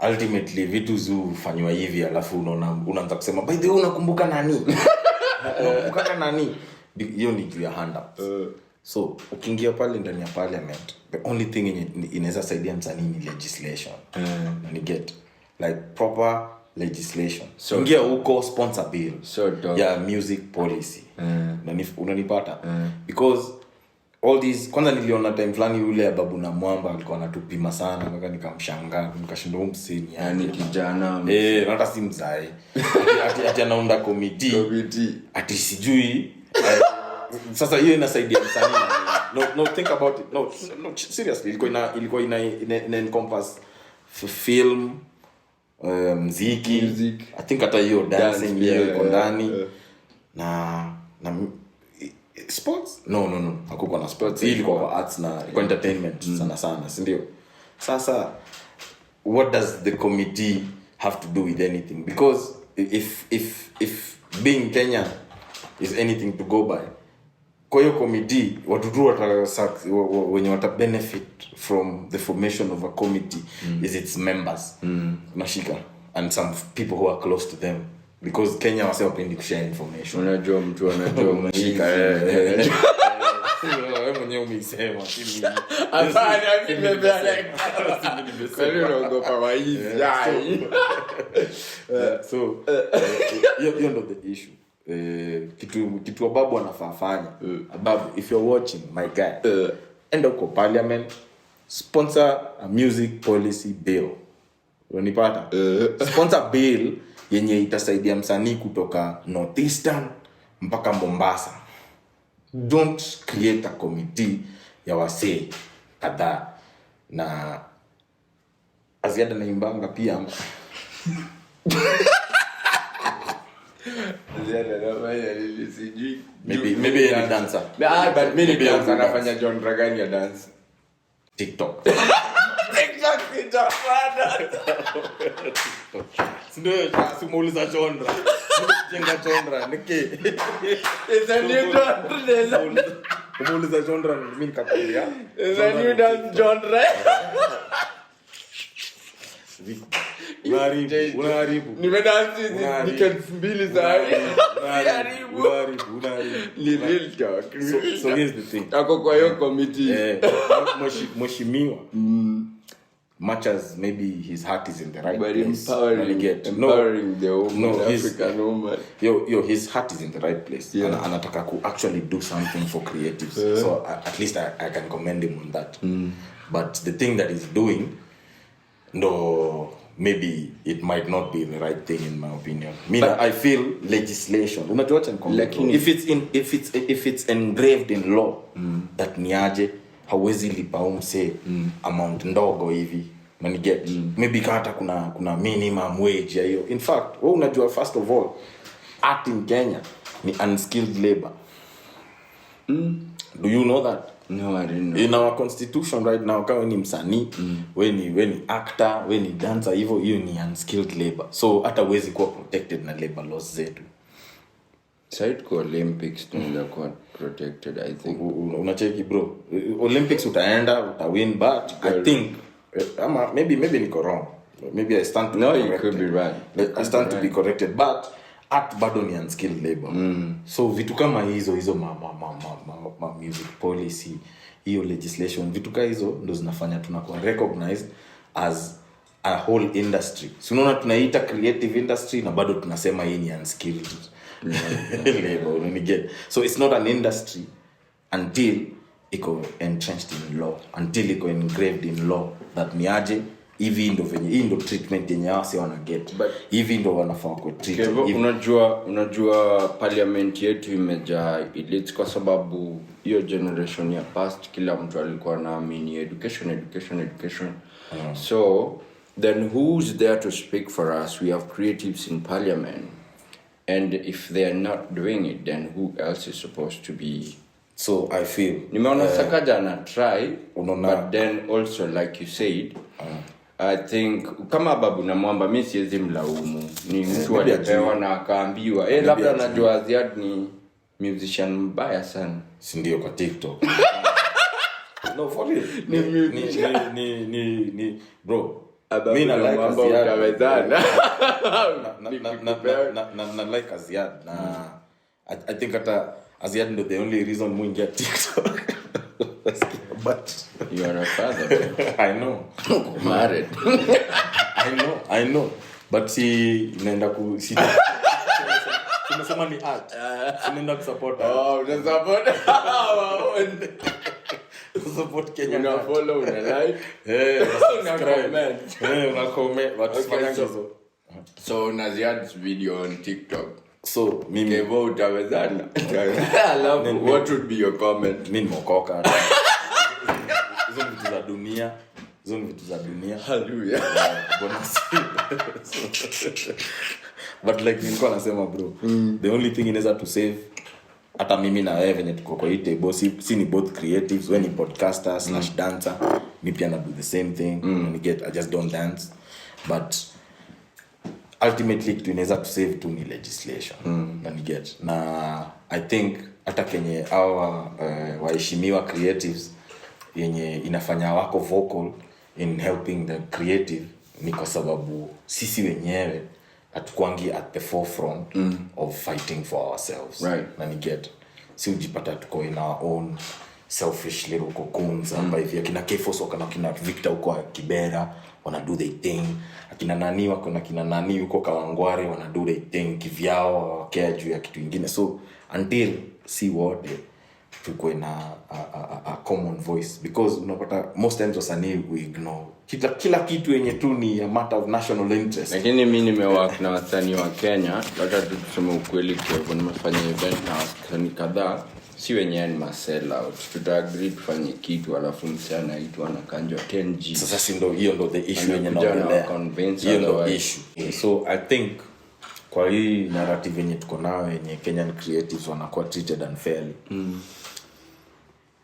ultimately vitu zufanywa hivi alafu unaanza kusema by the way unakumbuka nani? Unakumbuka nani? Hiyo ni juu ya handouts. So ukiingia pale ndani ya parliament, the only thing inaweza saidia msanii ni legislation. You get like proper legislation. So ingia huko sponsor bill. Yeah, music policy. Unanipata? Because all these, kwanza niliona time fulani yule babu na mwamba alikuwa anatupima sana mpaka nikamshangaa, nikashindwa msini yani kijana hata si mzai ati anaunda committee ati sijui sasa hiyo inasaidia msanii. No think about it. No seriously, ilikuwa ina encompass film, muziki, I think hata hiyo dancing hiyo iko ndani na sports. No hakukuwa na sports. Hii ilikuwa kwa arts na kwa entertainment sana si ndio? Sasa what does the committee have to do with anything? Because if being Kenya is anything to go by, kwa hiyo committee watu tu wenye wata benefit from the formation of a committee is its members. Nashika and some people who are close to them, because Kenya wase wapendi kushare information. Unajua mtu anajua mshika wewe mwenyewe umesema hapana mimi nimebea kwa hiyo naogopa waizi. So you know the issue. Kitu ababu anafanya ababu, if you're watching my guy, enda uko parliament, sponsor a music policy bill. Unanipata? Sponsor bill yenye itasaidia msanii kutoka Northeastern mpaka Mombasa. Don't create a committee ya wasee kadhaa. Na Aziada na imbanga pia Aziada anafanya nini sijui. Maybe a dancer. But maybe dancer anafanya genre gani ya dance? TikTok. TikTok. Ndio simuuliza genre. Jenga genre niki. It's a new genre. Umuuliza genre mimi nikakuambia. It's a new dance genre. Unaharibu. Nimedansi weekends 2 za unaharibu. Ni real talk. So here's the thing. Ako kwa hiyo committee. Mheshimiwa. Much as maybe his heart is in the right place. Empowering the woman, African woman. His heart is in the right place. Yeah. Anataka ku actually do something for creatives. So at least I can commend him on that. But the thing that he's doing, no, maybe it might not be the right thing in my opinion. I feel legislation. If it's engraved in law that niaje hawezi lipa umse amount ndogo hivi get maybe hata kuna minimum wage ya hiyo. In fact, wewe unajua first of all art in Kenya ni unskilled labor. Do you know that? No, I didn't know. In our constitution right now kama ni msanii, wewe ni actor, wewe ni dancer, hiyo ni unskilled labor. So hata huwezi kuwa protected na labor laws zetu. Side kwa Olympics tunaweza kuwa protected, I think. Unacheki bro. Olympics utawin, but I think maybe niko wrong. Maybe I stand to be corrected. No, you could be right. I stand to be corrected, but art bado ni unskilled labor. So vitu kama hizo ma music policy, hiyo legislation, vitu kama hizo ndo zinafanya tunakuwa recognized as a whole industry. So unaona tunaita creative industry na bado tunasema hii ni unskilled labor. So it's not an industry until iko entrenched in law, until iko engraved in law that niaje hivi ndo treatment yenye wase wana get, but hivi ndo wanafaa ku treat. Unajua parliament yetu imejaa elites kwa sababu hiyo generation ya past kila mtu alikuwa anaamini education. So then who's there to speak for us? We have creatives in parliament, and if they are not doing it, then who else is supposed to be? So I feel nimeona Sakaja ana try, but then also like you said, I think kama babu na mwamba mimi siwezi mlaumu. Ni mtu alipewa na akaambiwa labda anajua Ziad ni musician mbaya sana, si ndio kwa TikTok. No, for real. Ni bro. Mimi na like Ziad. Na like Ziad na I think hata Ziad ndo the only reason we get TikTok. But you are a father. I know. Married. I know. But naenda tunasema ni art. Tunaenda kusupport. Una support. Support Kenya. Una follow, una like. Una comment. Una comment. What's hizo. So Naziad's video on TikTok. So mimi KAYVO utawezana. What would be your comment? Mimi mokoka. Hizo vitu za dunia. Hallelujah. But like nilikuwa nasema bro, the only thing inaweza to save hata mimi na wewe venye tuko kwa hii table, si ni both creatives, when ni podcaster / dancer, me pia na do the same thing. I just don't dance, but ultimately kitu inaweza to save tu ni legislation. Na I think hata kenye our waheshimiwa creatives yenye inafanya wako vocal in helping the creative ni kwa sababu sisi wenyewe hatukwangi at the forefront of fighting for ourselves. Right. Na si ujipata tuko in our own selfish little cocoons ambayo hivi akina KFORCE wako na kina Victor huko Kibera wana do their thing, akina nani wako na kina nani huko Kawangware wana do their thing kivyao wakea juu ya kitu kingine. So until si wote tuko na a common voice, because unapata most times wasanii we ignore kila kitu yenye tu ni a matter of national interest. Lakini mimi nimework na wasanii wa Kenya, hata tuseme ukweli KFORCE nimefanya event na wasanii kadhaa, si wenyewe ni sell out. Tutaagree tufanye kitu alafu msana anaitwa anakanjwa 10G. Sasa si ndio hiyo ndio the issue yenye naongelea. Hiyo ndio issue. So I think kwa hii narrative yenye tuko nayo yenye Kenyan creatives wanakuwa treated unfairly.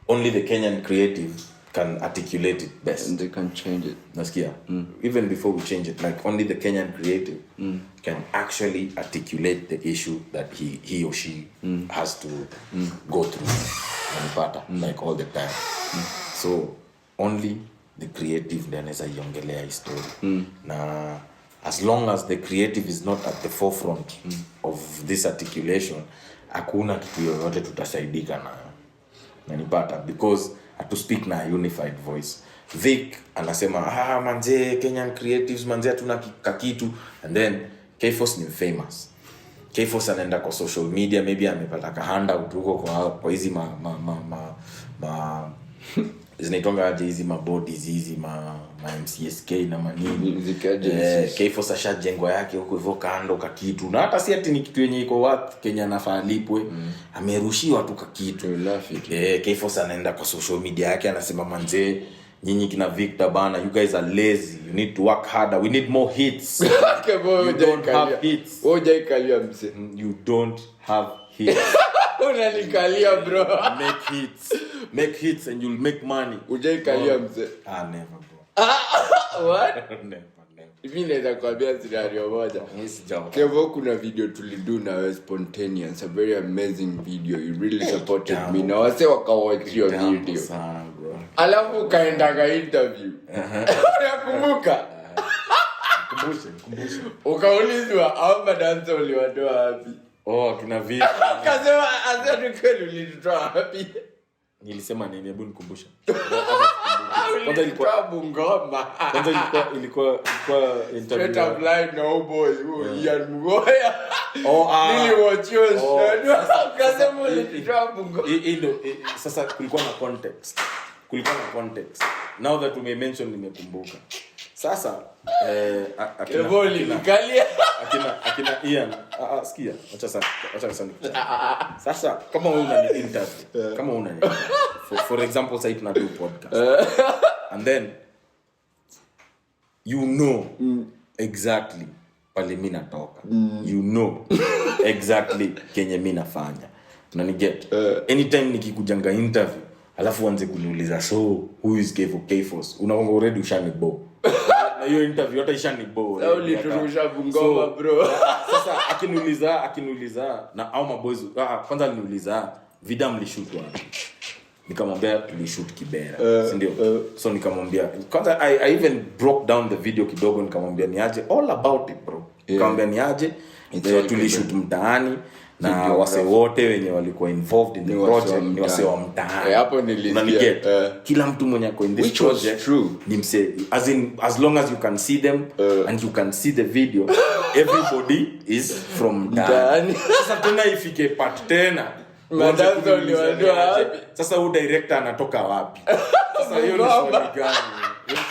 Only the Kenyan creative can articulate it best. And they can change it. Nasikia? Even before we change it, like only the Kenyan creative can actually articulate the issue that he or she has to go through like all the time. So only the creative then is a yongelea story. Na as long as the creative is not at the forefront of this articulation, hakuna kitu yoyote tutasaidika nayo. Nanipata because to speak na unified voice. Vic anasema manze Kenyan creatives manze hatuna kitu, and then KFORCE ni famous. KFORCE anaenda kwa social media, maybe amepata ka handout huko kwa hizi zinaitwa aje hizi bodies hizi MCSK na manini. KFORCE ashajengwa yake huko hivyo kando ka kitu, na hata si ati ni kitu yenye iko wapi Kenya nafaa lipwe, amerushiwa tu ka kitu. KFORCE anaenda kwa social media yake anasema manze nyinyi kina Victor bana, you guys are lazy, you need to work harder, we need more hits. You don't have hits. Ojaikalia mse. You don't have hits. Unanikalia bro. Make hits and you'll make money. Ojaikalia mse. Never bro. What? Never. Hivi naweza kuambia scenario moja. KFORCE kuna video tulidu na we spontaneous, a very amazing video. You really supported me. Na wase wakawatch your video. Alafu kaenda ka interview. Unakumbuka? Kumbushe. Ukaulizwa au madanzo uliwatoa wapi? Kina vipi? Akasema azatu kweli ulitoa wapi? Nilisema nini, hebu nikumbushe. Kwanza ilikuwa Bungoma. Kwanza ilikuwa interview. Straight up line no boy, Ian Mugoya. Niliwatch your show. Akasema ulitoa Bungoma. Sasa kulikuwa na context. Now that we mention nimekumbuka. Sasa akina Ian sikia acha sana. Sasa kama wewe unani interview, for example sasa tuna do podcast and then you know exactly pale mimi natoka, you know exactly kenye mimi nafanya, unaniget. Anytime nikikujanga interview alafu anze kuniuliza so who is KFORCE, unaonga already ushanibo na hiyo interview hata ishanibo. Sasa uliturusha Bungoma bro. Sasa akiniuliza na au maboys kwanza aliniuliza video mlishoot wapi, nikamwambia tulishoot Kibera, si ndio? So nikamwambia kwanza I even broke down the video kidogo, nikamwambia niaje all about it bro. Nikamwambia niaje tulishoot mtaani na wase wote wenye walikuwa involved in the project ni wase wa mtaani. Hapo nilisikia kila mtu mwenye ako in this which project was true. Ni mse as long as you can see them and you can see the video, everybody is from mtaani. Sasa tena ifike part tena madanzo uliwatoa wapi? Sasa huyu director anatoka wapi? Sasa hiyo ni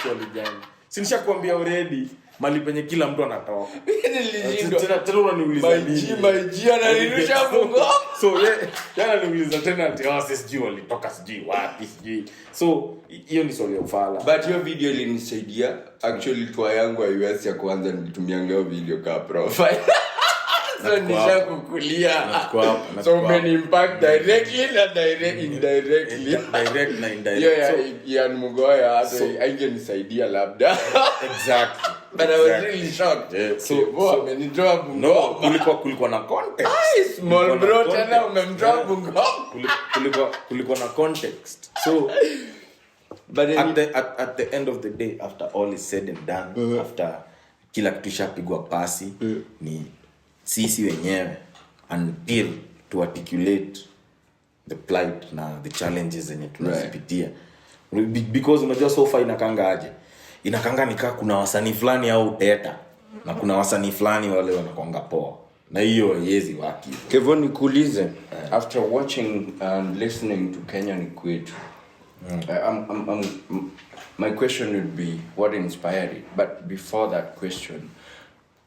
swali gani? Sinisha kuambia already mali penye kila mtu anatoka. Tena unaniuliza nini? Maji ananirusha Bungoma. So yana niuliza tena ati sijui walitoka sijui wapi sijui. So hiyo ni swali ya ufala. But hiyo video ilinisaidia actually tour yangu ya US ya kwanza nilitumia hiyo video kama profile. So nishakukulia. So many impact directly and indirectly. Direct na indirect. Yeah, Ian Mugoya hata aingenisaidia labda. Exactly. But I was really shocked. So amenitoa Bungoma. No, kulikuwa na context. Small bro tena umemtoa Bungoma. Kulikuwa na context. So but at the end of the day, after all is said and done, after kila kitu shapigwa pasi, ni sisi wenyewe until to articulate the plight na the challenges zenye tunazipitia. Because unajua so far inakanga nika kuna wasanii fulani au teta na kuna wasanii fulani wale wanakonga poa, na hiyo yezi waki. KFORCE nikuulize, after watching and listening to Kenyan kwetu, My question would be what inspired it, but before that question,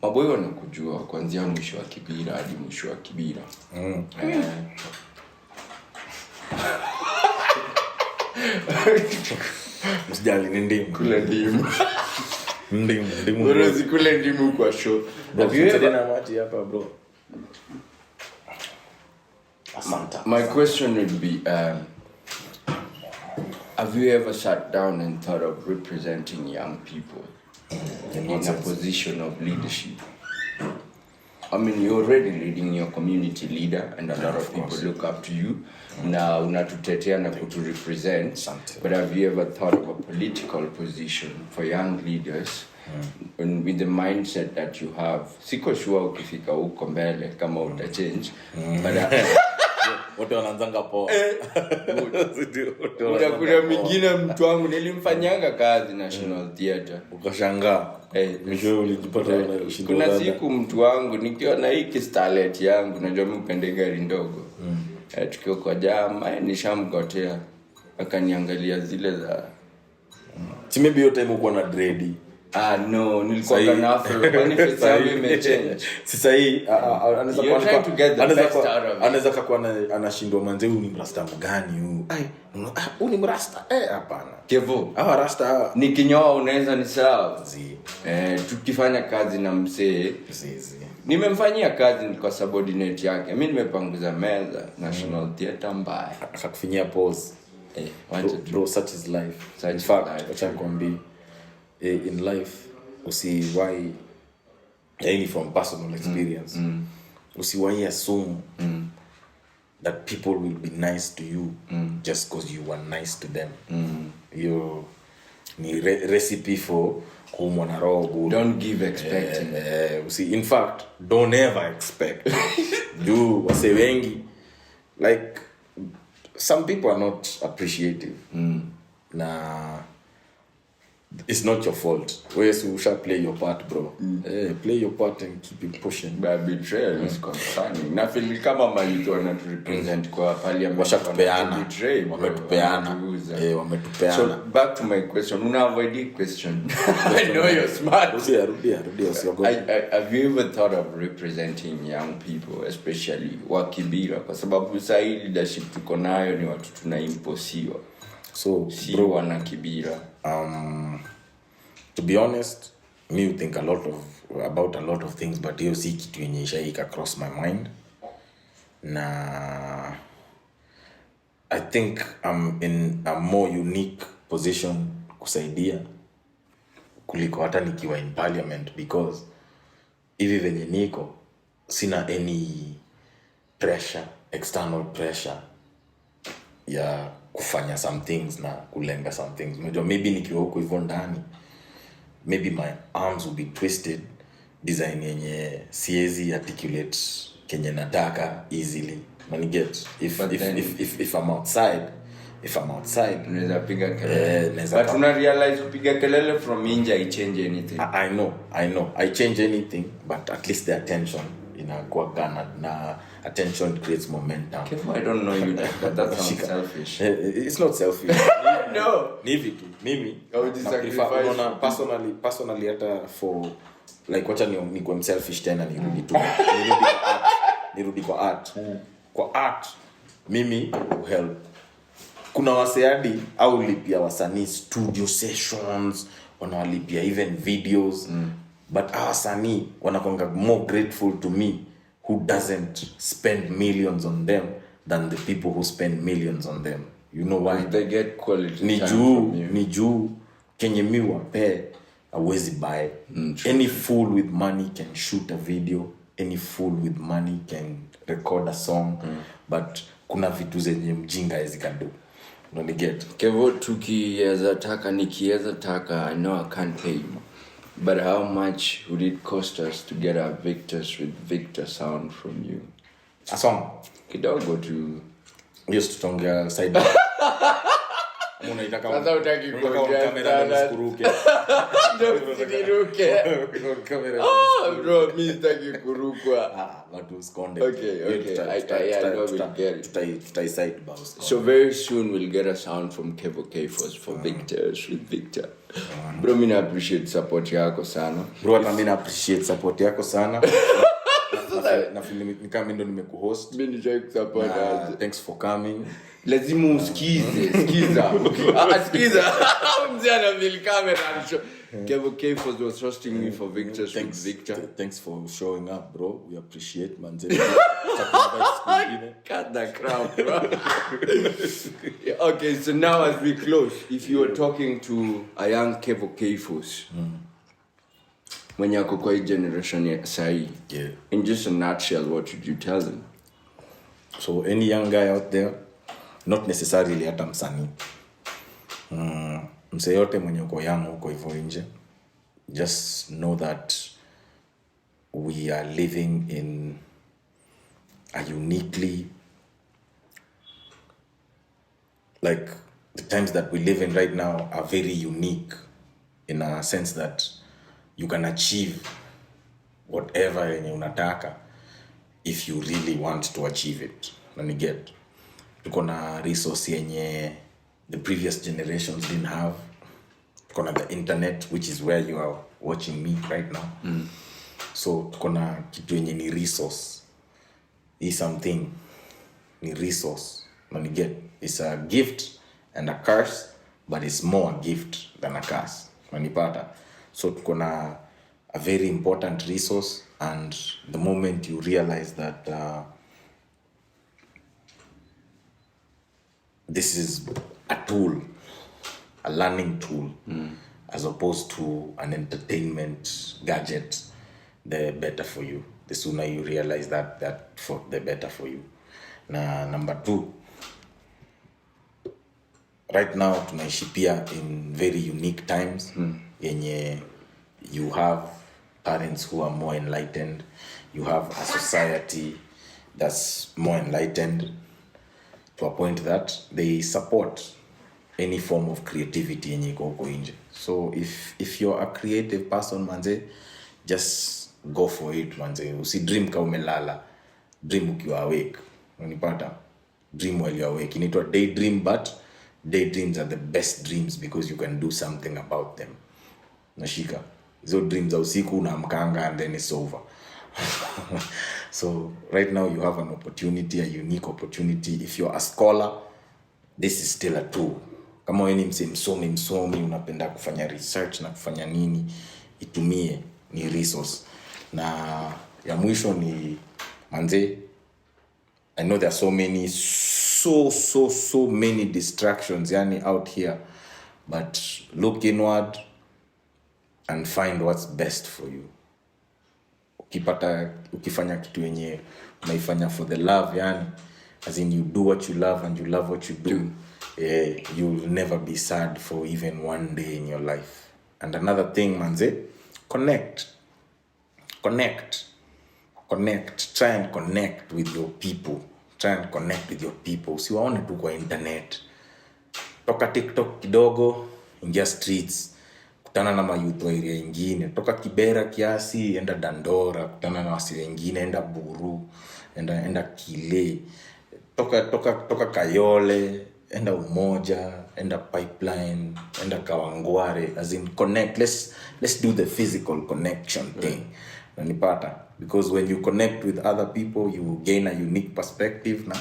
maboyo wanakujua kuanzia mwisho wa Kibira hadi mwisho wa Kibira. Msijali ni ndimu. Kula ndimu. Ndimu. Bora zikule ndimu kwa show. Hapa bro. Asante. My question would be have you ever sat down and thought of representing young people in a position of leadership? I mean, you're already leading your community leader and a lot of people look up to you. Now, unatutetea na kutu represent. But have you ever thought of a political position for young leaders with the mindset that you have? Siko sure ukifika huko mbele kama utachange. But wote wanaanzanga poa. Kuna mwingine mtu wangu nilimfanyanga kazi National Theatre. Ukashangaa. Mwisho ulijipata unashinda. Kuna siku mtu wangu nikiona hiki starlet yangu najua mpende gari ndogo. Tukiwa kwa jama nishamgotea. Akaniangalia zile za si maybe yote mko na dread. No, nilikuwa na afro benefits yangu imechange. Sasa hii anaweza kuwa anashindwa manze huyu ni mrasta mgani huyu? Huyu ni mrasta hapana. KAYVO. Rasta nikinyoa unaweza ni sawa. Tukifanya kazi na msee. Nimemfanyia kazi kwa subordinate yake. Mimi nimepanguza meza National Theatre mbaya. Akakufinyia pause. Bro, such is life. In fact, acha nikwambie in life usiwahi any from personal experience usiwahi assume that people will be nice to you just because you were nice to them. You ni recipe for kumwana roho. Don't give expecting. In fact, don't ever expect. Do wase wengi like some people are not appreciative. Na it's not your fault. Whereas you shall play your part, bro. Play your part and keep it pushing. But betrayal is concerning. Na feel kama malito wana represent kwa parliament. Washakupeana. Wametupeana. So back to my question. Una avoid the question. I know you're smart. Rudia. Have you ever thought of representing young people, especially wa Kibira? Kwa sababu saa hii leadership tuko nayo ni watu tunaimposiwa. So si bro, wana Kibira. To be honest, me think about a lot of things, but hiyo si kitu yenye ishaika cross my mind. Na I think I'm in a more unique position kusaidia kuliko hata nikiwa in parliament, because hivi venye niko sina any pressure, external pressure ya kufanya some things na kulenga some things. Unajua maybe nikiwa huko hivyo ndani, maybe my arms will be twisted design yenye siezi articulate kenye nataka easily. When get if I'm outside, unaweza piga kelele. But una realize upiga kelele from inja I change anything. I know. I change anything, but at least the attention inakuwa gana na attention creates momentum. I don't know you, but that sounds selfish. It's not selfish. No. Nivi tu. Mimi. Personally hata for like wacha ni kwa selfish tena nirudi kwa art. Kwa art mimi help. Kuna waseadi au lipia wasanii studio sessions, wanawalipia even videos. But our wasanii wanakuanga more grateful to me who doesn't spend millions on them than the people who spend millions on them. You know why? They get quality ni juu kenye mi wape hawezi buy. Any fool with money can shoot a video. Any fool with money can record a song. But kuna vitu zenye mjinga hizi can do. Don't get. KAYVO tukiweza taka nikiweza taka, I know I can't pay you. But how much would it cost us to get our Victors with Victor sound from you? A song? Kidogo tu. Used to tonga side. unaitaka sasa utaki kuongea kamera na skuruke ndio siruke kamera bro mimi sitaki kurukwa watu uskonde okay tutai side boss. So very soon we'll get a sound from KFORCE for Victors with Victor. Bro mimi na appreciate support yako sana bro, hata mimi na appreciate support yako sana na ni kama ndo nimekuhost mimi ni support. Thanks for coming. Lazima usikize sikiza mzee ana vile kamera show. KFORCE was hosting me for Victor. Thanks for showing up bro, we appreciate manze. Cut the crowd bro. Okay, so now as we close, if you were talking to a young KFORCE mwenye ako kwa generation ya sahi, in just a nutshell, what would you tell them? So any young guy out there, not necessarily hata msanii, mse yote mwenye uko young uko hivyo nje, just know that we are living in a uniquely, like the times that we live in right now are very unique in a sense that you can achieve whatever yenye unataka if you really want to achieve it. Let me get. Tuko na resource yenye the previous generations didn't have. Tuko na the internet, which is where you are watching me right now. So tuko na kitu yenye ni resource. Is something ni resource. Let me get. It's a gift and a curse, but it's more a gift than a curse. Manipata. So tuko na a very important resource, and the moment you realize that this is a tool, a learning tool, as opposed to an entertainment gadget, the better for you. The sooner you realize that for the better for you. Na number 2, right now tunaishi pia in very unique times yenye you have parents who are more enlightened, you have a society that's more enlightened to a point that they support any form of creativity yenye iko huko nje. So if you're a creative person manze, just go for it manze. Usi dream kama umelala, dream ukiwa awake. Unanipata? Dream while you're awake. Inaitwa daydream, but daydreams are the best dreams because you can do something about them. Nashika. Hizo dreams za usiku unaamkanga and then it's over. So right now you have an opportunity, a unique opportunity. If you're a scholar, this is still a tool. Kama wewe ni msomi unapenda kufanya research na kufanya nini, itumie, ni resource. Na ya mwisho ni manze, I know there are so many so many distractions yani out here, but look inward and find what's best for you. Ukifanya kitu yenye unaifanya for the love yani, as in you do what you love and you love what you do, you'll never be sad for even one day in your life. And another thing manze, connect, try and connect with your people. Usiwaone tu kwa internet. Toka TikTok kidogo, ingia streets, kutana na mayouth wa area ingine. Toka Kibera kiasi, enda Dandora, kutana na wasi wengine, enda Buru, enda Kile. Toka Kayole, enda Umoja, enda Pipeline, enda Kawangware. As in connect, let's do the physical connection thing. Nanipata? Because when you connect with other people, you gain a unique perspective na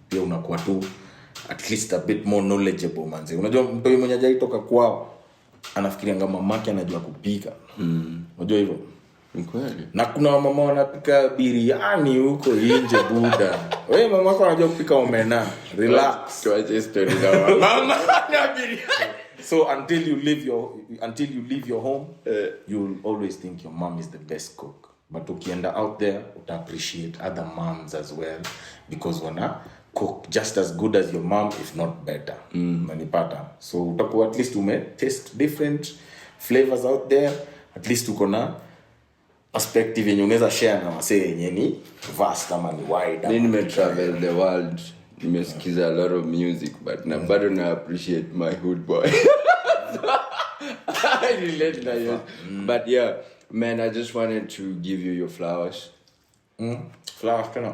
pia unakuwa tu at least a bit more knowledgeable manze. Unajua mtu mwenye hajaitoka kwao anafikiria kama mamake anajua kupika. Unajua hivyo? Ni kweli. Na kuna mama wanapika biriani huko nje buda. Wewe mama yako anajua kupika omena. Relax. Tuache story za mama na biriani. So until you leave your home, you'll always think your mom is the best cook. But ukienda out there, uta appreciate other moms as well, because wana cook just as good as your mom, if not better. Manipata. So utakuwa at least taste different flavors out there. At least uko na perspective yenye unaweza share na wasee yenye ni vast ama ni wide. Mimi travel the world nimesikiza a lot of music, but na bado na appreciate my hood boy. I relate na you. But yeah, man, I just wanted to give you your flowers. Flowers, can I?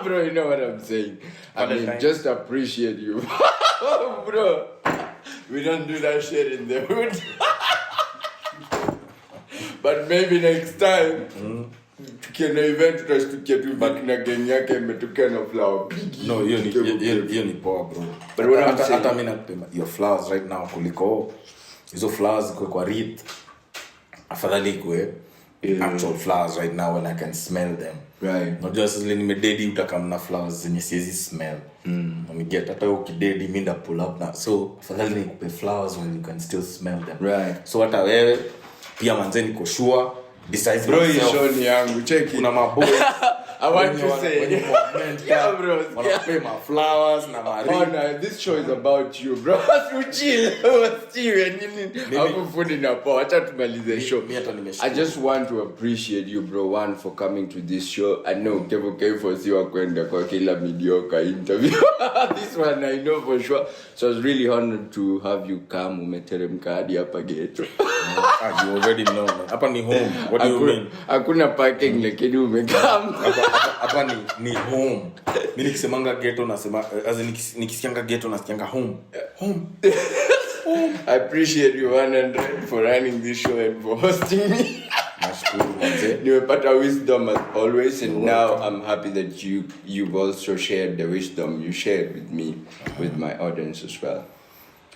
Bro, you know what I'm saying. I mean, just appreciate you. Bro, we don't do that shit in the hood. But maybe next time, tukienda event tutashtukia tu na gang yake imetokea na flower. No, hiyo ni poa, bro. But what I'm saying, hata mimi napenda your flowers right now kuliko hizo flowers kwa wreath. Afadhali kwe actual flowers right now when I can smell them. Right. Not just like nimededi utakamna flowers zenye siwezi smell. When get hata ukidedi mimi nda pull up na. So afadhali nikupe flowers when you can still smell them. Right. So hata wewe pia manze niko sure besides bro, myself. Bro, ni yangu check kuna maboys. I want to say yeah, bro. Wanapay my flowers na mari. Oh no, this show is about you, bro. Chill. Hapo fundi na poa. Acha tumalize show. I just want to appreciate you, bro, one for coming to this show. I know KFORCE wa kwenda kwa kila mediocre interview. This one I know for sure. So I was really honored to have you come umeteremka hadi hapa ghetto. You already know. Hapa ni home. What do you mean? Hakuna parking lakini umekam. Hapa ni home. Mimi nikisemanga ghetto nasema nikisikianga ghetto nasikianga home. Home. I appreciate you 100 for running this show and for hosting me. Nimepata wisdom as always, and now I'm happy that you've also shared the wisdom you shared with me, with my audience as well.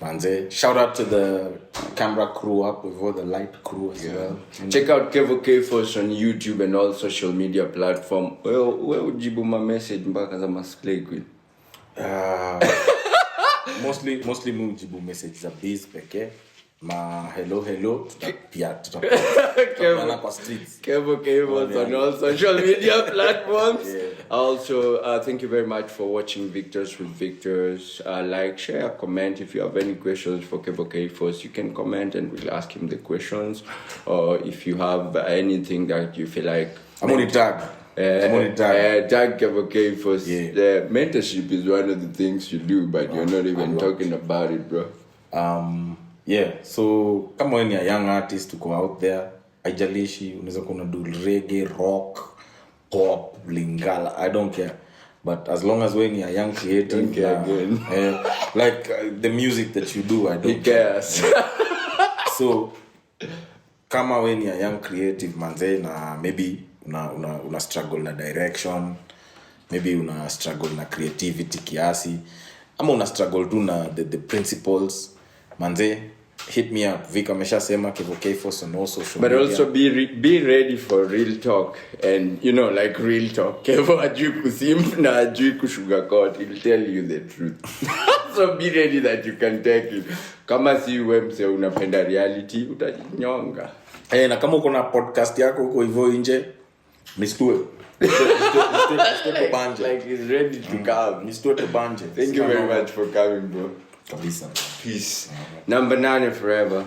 Manze, shout out to the camera crew up with all the light crew as well. Check out KFORCE on YouTube and all social media platform. Well, where would you my message mpaka za masklay queen? Mostly mujibu message za biz peke. Ma hello tutapia kwa streets. KFORCE on all social media platforms. Also, thank you very much for watching Victors with Victors. Like, share, comment. If you have any questions for KFORCE, you can comment and we'll ask him the questions. Or if you have anything that you feel like, I'm on the tag. Tag KFORCE. The mentorship is one of the things you do, but you're not even talking about it, bro. So kama wewe ni a young artist to go out there, haijalishi unaweza kuna do reggae, rock, pop, lingala, I don't care. But as long as when you're a young creative, the music that you do, I don't care. So kama when you're a young creative manze na maybe una struggle na direction, maybe una struggle na creativity kiasi, ama una struggle tu na the principles, manze, hit me up. Vic ameshasema KFORCE on all social but media. Also be ready for real talk, and you know, like real talk. Kevo ajui kusimp na ajui kusugarcoat. He'll tell you the truth. So be ready that you can take it. Kama si wemse unapenda reality, utajinyonga. Na kama uko na podcast yako uko hivyo nje, mistue. Like he's ready to come. Mistue to banje. Thank you very much for coming, bro. Kabisa. Peace. Number 9 forever.